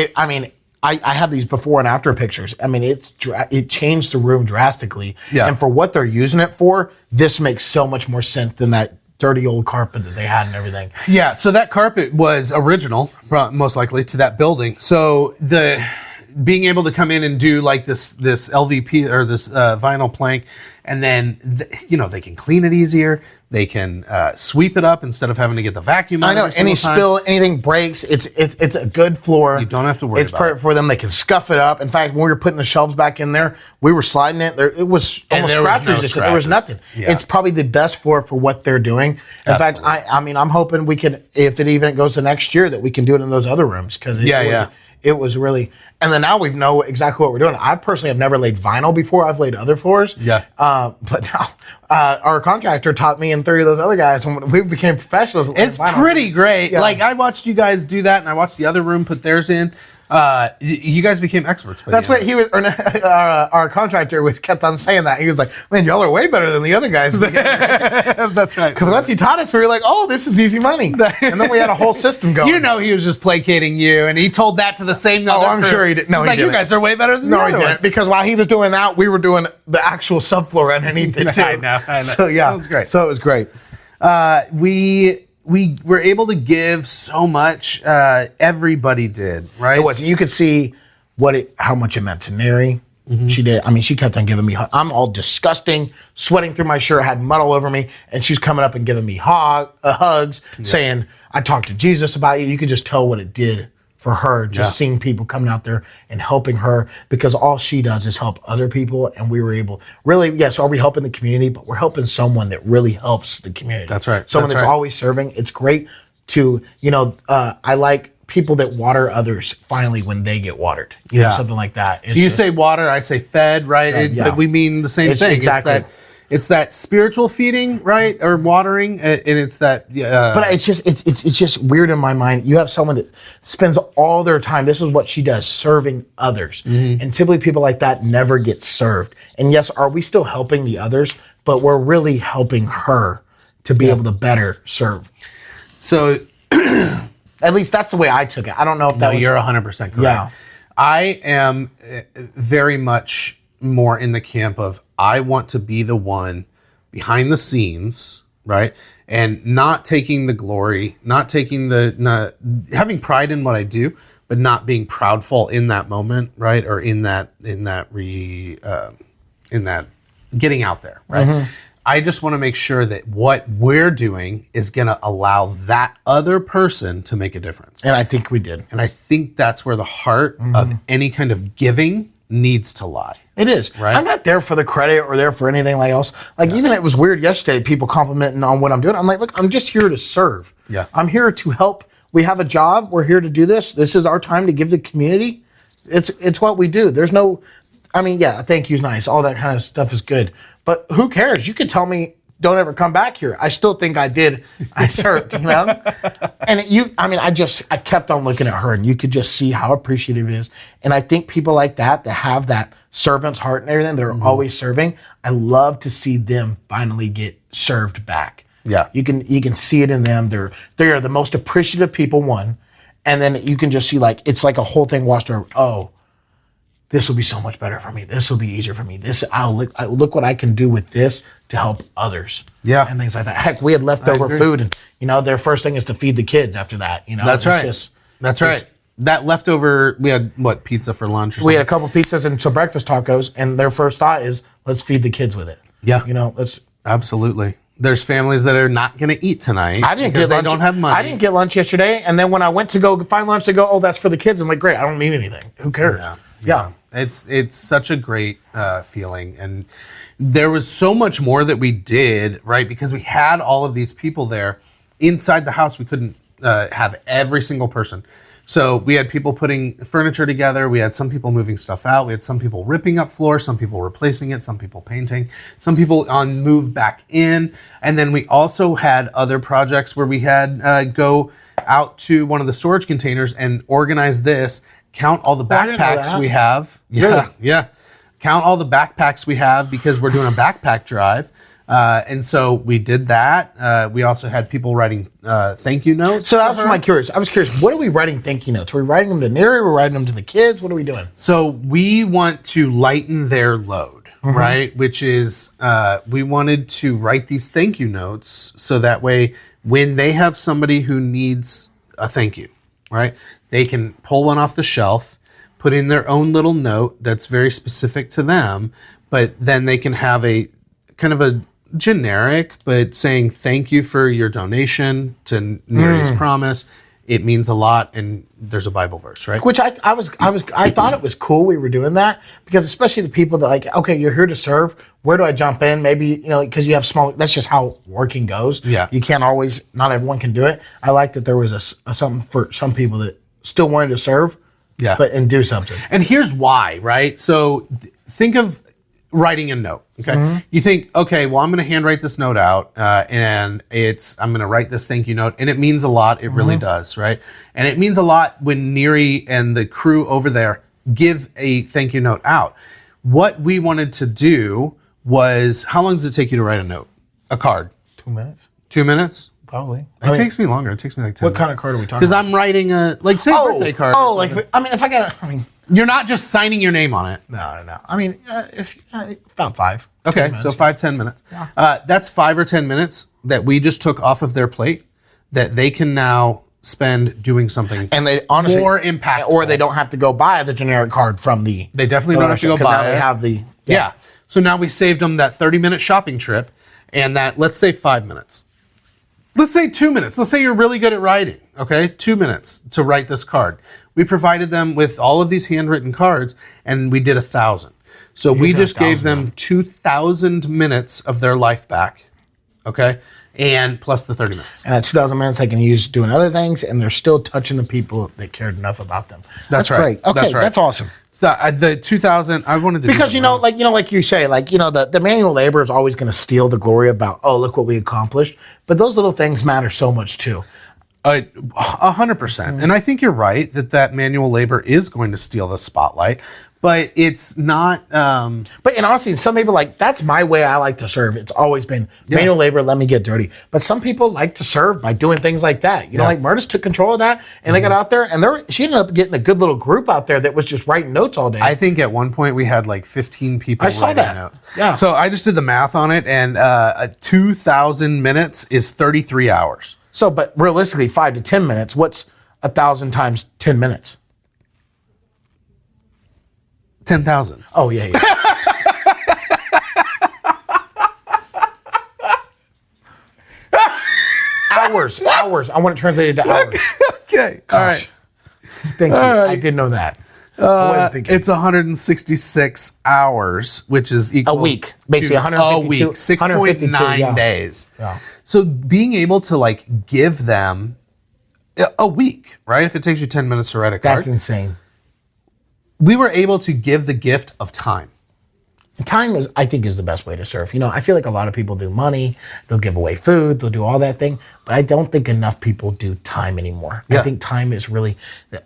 I have these before and after pictures. I mean, it changed the room drastically. Yeah. And for what they're using it for, this makes so much more sense than that dirty old carpet that they had and everything. Yeah, so that carpet was original, most likely, to that building. So being able to come in and do like this LVP or this vinyl plank, and then they can clean it easier. They can sweep it up instead of having to get the vacuum out. I know, any spill, anything breaks, it's a good floor. You don't have to worry about it. It's perfect it. for them. They can scuff it up. In fact, when we were putting the shelves back in there, we were sliding it. It was almost scratch resistant. There was nothing. Yeah. It's probably the best floor for what they're doing. In fact, I'm hoping we can, if it even goes to next year, that we can do it in those other rooms because it was really. And then now we know exactly what we're doing. I personally have never laid vinyl before. I've laid other floors. Yeah. But now our contractor taught me and 3 of those other guys, and we became professionals. It's pretty great. Yeah. Like I watched you guys do that, and I watched the other room put theirs in. You guys became experts. That's what he was. Our contractor kept on saying that. He was like, "Man, y'all are way better than the other guys." That's right. Because once he taught us, we were like, "Oh, this is easy money," and then we had a whole system going. He was just placating you, and he told that to the same. Oh, I'm sure he did. No, he didn't. You guys are way better than the other ones. Because while he was doing that, we were doing the actual subfloor underneath it too. I know. So yeah, it was great. So it was great. We were able to give so much. Everybody did, right? It was. You could see how much it meant to Neri. She did. I mean, she kept on giving me. I'm all disgusting, sweating through my shirt, had mud all over me, and she's coming up and giving me hugs, saying, "I talked to Jesus about you." You could just tell what it did for her, just seeing people coming out there and helping her, because all she does is help other people, and we were able. Really, yes, are we helping the community? But we're helping someone that really helps the community. That's right. Someone that's always serving. It's great to I like people that water others finally when they get watered. Something like that. So you say water, I say fed, right? But we mean the same thing. Exactly. It's that spiritual feeding, right, or watering, and it's that. But it's just weird in my mind. You have someone that spends all their time. This is what she does, serving others, and typically people like that never get served. And yes, are we still helping the others? But we're really helping her to be able to better serve. So. At least that's the way I took it. I don't know if that was... You're 100% correct. Yeah. I am very much more in the camp of I want to be the one behind the scenes, right? And not taking the glory, not having pride in what I do, but not being proudful in that moment, right? Or in that getting out there, right? I just want to make sure that what we're doing is going to allow that other person to make a difference. And I think we did. And I think that's where the heart of any kind of giving needs to lie. It is. Right? I'm not there for the credit or there for anything like else. Like even it was weird yesterday, people complimenting on what I'm doing. I'm like, look, I'm just here to serve. Yeah. I'm here to help. We have a job. We're here to do this. This is our time to give the community. It's what we do. There's no... I mean, yeah, thank you's nice. All that kind of stuff is good. But who cares? You could tell me, don't ever come back here. I still think I did. I served, And I kept on looking at her, and you could just see how appreciative it is. And I think people like that have that servant's heart and everything, that are always serving, I love to see them finally get served back. Yeah. You can see it in them. They are the most appreciative people, one. And then you can just see, like, it's like a whole thing washed over. Oh, this will be so much better for me. This will be easier for me. Look what I can do with this to help others. Yeah. And things like that. Heck, we had leftover food, and their first thing is to feed the kids after that. That's right. That's right. That leftover, we had pizza for lunch or something? We had a couple pizzas and some breakfast tacos, and their first thought is, let's feed the kids with it. Yeah. Let's. Absolutely. There's families that are not going to eat tonight. I didn't get lunch. They don't have money. I didn't get lunch yesterday, and then when I went to go find lunch, they go, "Oh, that's for the kids." I'm like, "Great, I don't need anything. Who cares?" Yeah. It's such a great feeling, and there was so much more that we did, right? Because we had all of these people there inside the house. We couldn't have every single person. So we had people putting furniture together. We had some people moving stuff out. We had some people ripping up floors, some people replacing it, some people painting, some people move back in. And then we also had other projects where we had go out to one of the storage containers and organize this, count all the backpacks we have. Yeah, really? Yeah. Count all the backpacks we have because we're doing a backpack drive. And so we did that. We also had people writing thank you notes. So that was my curious. I was curious, what are we writing thank you notes? Are we writing them to Neri? Are we writing them to the kids? What are we doing? So we want to lighten their load, right? Which is we wanted to write these thank you notes so that way when they have somebody who needs a thank you, right? They can pull one off the shelf, put in their own little note that's very specific to them, but then they can have a kind of a generic, but saying thank you for your donation to Neri's Promise. It means a lot, and there's a Bible verse, right? Which I thought it was cool we were doing that, because especially the people that, like, okay, you're here to serve. Where do I jump in? Maybe, because you have small, that's just how working goes. Yeah. You can't always, not everyone can do it. I like that there was something for some people that still wanted to serve, and do something. And here's why, right? So think of writing a note, okay? You think, okay, well, I'm going to handwrite this note out, and I'm going to write this thank you note, and it means a lot. It really does, right? And it means a lot when Neri and the crew over there give a thank you note out. What we wanted to do was, how long does it take you to write a note? A card? 2 minutes. 2 minutes? Probably. It takes me longer. It takes me like 10 What minutes. kind of card are we talking about? Because I'm writing a, say, birthday card. Oh, if I got You're not just signing your name on it. No. About 5. Okay, so 5-10 minutes. Yeah. That's 5 or 10 minutes that we just took off of their plate that they can now spend doing something and they honestly more impactful. Or they don't have to go buy the generic card from the. They definitely don't have to go buy now it. They have the. Yeah. So now we saved them that 30-minute shopping trip, and that, let's say 5 minutes. Let's say 2 minutes. Let's say you're really good at writing, okay? 2 minutes to write this card. We provided them with all of these handwritten cards, and we did 1,000. So we just gave them 2,000 minutes of their life back, okay? And plus the 30 minutes. And that 2,000 minutes they can use doing other things, and they're still touching the people that cared enough about them. That's right. Great. Okay, that's right. That's awesome. The 2,000, I wanted to because like you say, the manual labor is always going to steal the glory about, oh, look what we accomplished. But those little things matter so much too. 100%. And I think you're right that manual labor is going to steal the spotlight, but it's not. But honestly, some people that's my way I like to serve. It's always been manual labor. Let me get dirty. But some people like to serve by doing things like that. Like Murtis took control of that, and they got out there, and she ended up getting a good little group out there that was just writing notes all day. I think at one point we had 15 people writing notes. Yeah. So I just did the math on it, and 2,000 minutes is 33 hours. So, but realistically, 5 to 10 minutes. What's 1,000 times 10 minutes? 10,000. Oh, yeah. Hours. I want to translate it to hours. Okay. Gosh. All right. Thank you. Right. I did know that. It's 166 hours, which is equal a week. Basically, 152. A week. 6.9 days. Yeah. So being able to give them a week, right? If it takes you 10 minutes to write a card. That's insane. we were able to give the gift of time. Time is, I think, is the best way to serve. I feel like a lot of people do money, they'll give away food, they'll do all that thing, but I don't think enough people do time anymore. Yeah. I think time is really,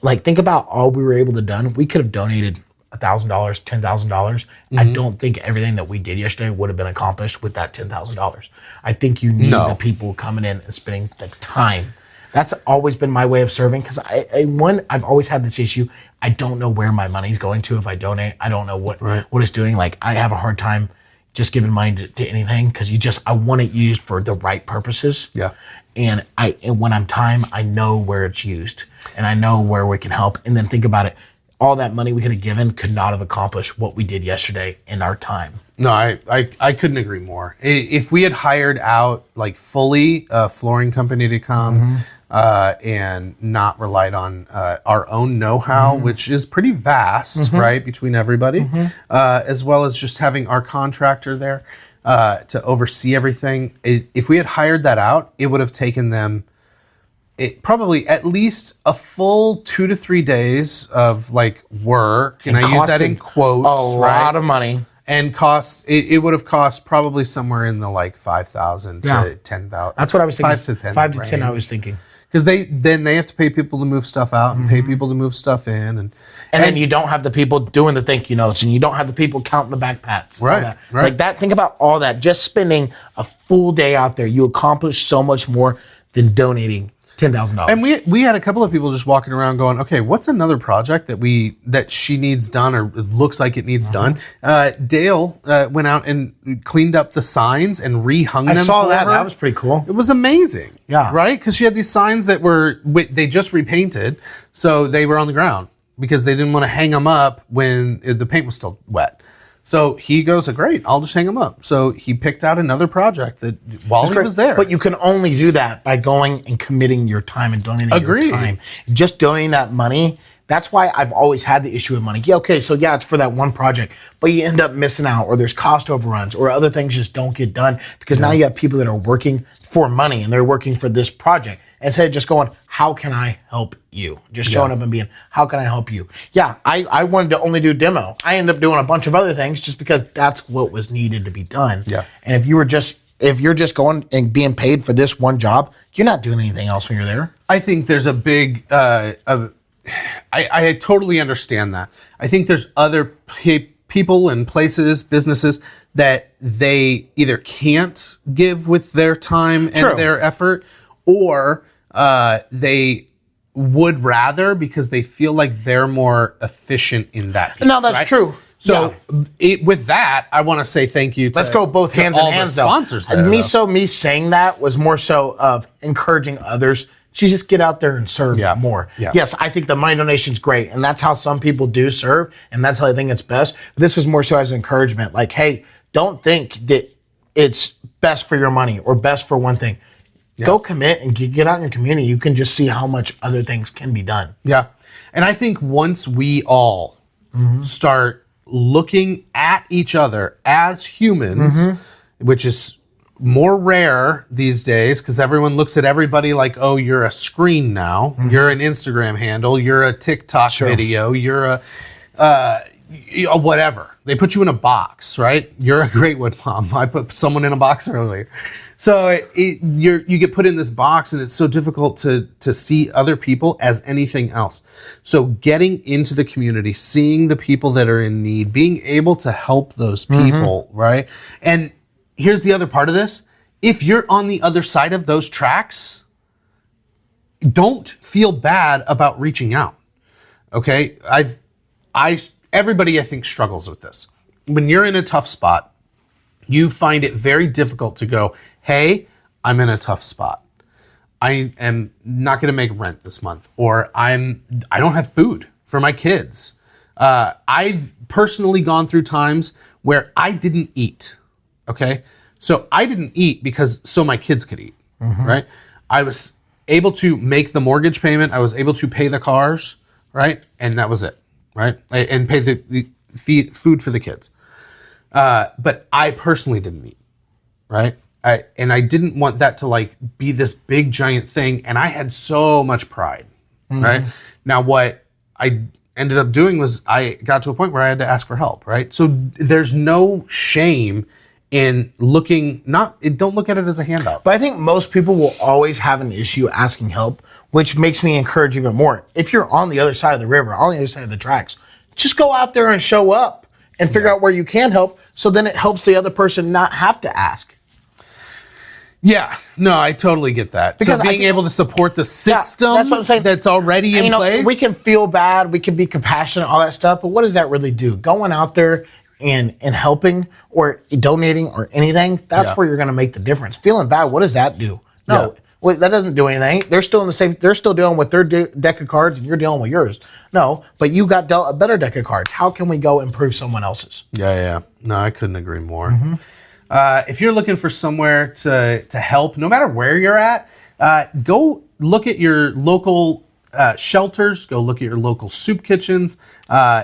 like, think about all we were able to do. We could have donated $1,000, $10,000. I don't think everything that we did yesterday would have been accomplished with that $10,000. I think you need the people coming in and spending the time. That's always been my way of serving, because I've always had this issue. I don't know where my money's going to if I donate. I don't know what it's doing. Like, I have a hard time just giving money to anything, because I want it used for the right purposes. Yeah. And when I'm time, I know where it's used and I know where we can help. And then think about it. All that money we could have given could not have accomplished what we did yesterday in our time. No, I couldn't agree more. If we had hired out like fully a flooring company to come and not relied on our own know-how, which is pretty vast, right, between everybody, as well as just having our contractor there to oversee everything. If we had hired that out, it would have taken them probably at least a full 2 to 3 days of like work, and I use that in quotes. A lot of money. And it would have cost probably somewhere in the like 5,000 to 10,000. That's what I was thinking. 5 to 10. 5 to 10. I was thinking. Because they have to pay people to move stuff out and pay people to move stuff in, and then you don't have the people doing the thank you notes, and you don't have the people counting the back pats. Right. Like that. Think about all that. Just spending a full day out there, you accomplish so much more than donating $10,000. And we had a couple of people just walking around going, okay, what's another project that she needs done, or it looks like it needs done? Dale went out and cleaned up the signs and rehung them. I saw for that. her. That was pretty cool. It was amazing. Yeah. Right? Because she had these signs that they just repainted, so they were on the ground because they didn't want to hang them up when the paint was still wet. So he goes, great, I'll just hang them up. So he picked out another project that while he was there. But you can only do that by going and committing your time and donating your time. Just donating that money. That's why I've always had the issue with money. Yeah, okay, so yeah, it's for that one project, but you end up missing out, or there's cost overruns, or other things just don't get done because now you have people that are working for money and they're working for this project. Instead of just going, how can I help you? Just showing up and being, how can I help you? Yeah, I wanted to only do demo. I ended up doing a bunch of other things just because that's what was needed to be done. Yeah. And if you're just going and being paid for this one job, you're not doing anything else when you're there. I think there's a big, I totally understand that. I think there's other people and places, businesses that they either can't give with their time and their effort, or they would rather because they feel like they're more efficient in that piece. No, that's true. So with that, I want to say thank you to let's go both hands in hands, sponsors though. Me saying that was more so of encouraging others to just get out there and serve more. Yeah. Yes, I think the money donation's great, and that's how some people do serve, and that's how I think it's best. But this was more so as encouragement, like, hey, don't think that it's best for your money or best for one thing. Go commit and get out in your community. You can just see how much other things can be done. Yeah. And I think once we all start looking at each other as humans, which is more rare these days because everyone looks at everybody like, oh, you're a screen now. You're an Instagram handle. You're a TikTok video. You're a whatever. They put you in a box, right? You're a great one, Mom. I put someone in a box earlier. So you get put in this box, and it's so difficult to see other people as anything else. So getting into the community, seeing the people that are in need, being able to help those people, right? And here's the other part of this. If you're on the other side of those tracks, don't feel bad about reaching out. Okay? Everybody I think struggles with this. When you're in a tough spot, you find it very difficult to go, hey, I'm in a tough spot. I am not going to make rent this month, or I don't have food for my kids. I've personally gone through times where I didn't eat. Okay, so I didn't eat because so my kids could eat. Right? I was able to make the mortgage payment. I was able to pay the cars. Right, and that was it. Right, and pay the food for the kids. But I personally didn't eat. Right. I didn't want that to like be this big giant thing, and I had so much pride, right? Now what ended up doing was I got to a point where I had to ask for help, right? So there's no shame in don't look at it as a handout. But I think most people will always have an issue asking help, which makes me encourage even more. If you're on the other side of the river, on the other side of the tracks, just go out there and show up and figure out where you can help. So then it helps the other person not have to ask. Yeah, no, I totally get that. Because so being able to support the system that's what I'm saying. that's already in place. We can feel bad, we can be compassionate, all that stuff, but what does that really do? Going out there and helping or donating or anything, that's where you're going to make the difference. Feeling bad, what does that do? No, that doesn't do anything. They're still in the same. They're still dealing with their deck of cards, and you're dealing with yours. No, but you got dealt a better deck of cards. How can we go improve someone else's? Yeah. No, I couldn't agree more. If you're looking for somewhere to help, no matter where you're at, go look at your local shelters. Go look at your local soup kitchens.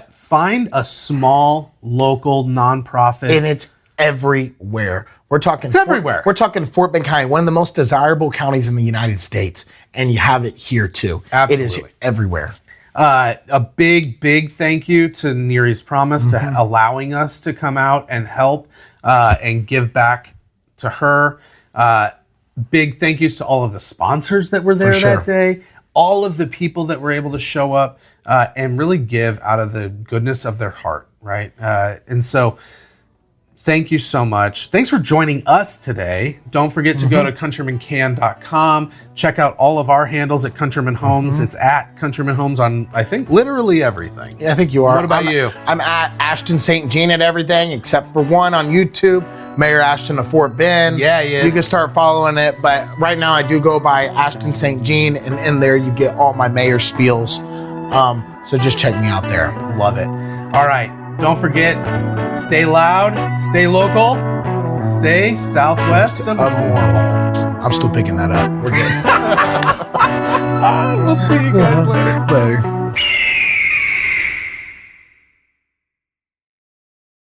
Find a small local nonprofit, and it's everywhere. We're talking. It's everywhere. We're talking Fort Bend County, one of the most desirable counties in the United States, and you have it here too. Absolutely. It is everywhere. A big thank you to Neri's Promise to allowing us to come out and help and give back to her. Big thank yous to all of the sponsors that were there that day. All of the people that were able to show up and really give out of the goodness of their heart, right? And so thank you so much. Thanks for joining us today. Don't forget to go to countrymancan.com. Check out all of our handles at Countryman Homes. It's at Countryman Homes on, I think, literally everything. Yeah, I think you are. What about you? I'm at Ashton St. Jean at everything except for one on YouTube, Mayor Ashton of Fort Bend. Yeah, he is. You can start following it, but right now I do go by Ashton St. Jean, and in there you get all my mayor spiels. So just check me out there. Love it. All right. Don't forget, stay loud, stay local, stay southwest of Moorhole. I'm still picking that up. We're good. We'll see you guys later. Later.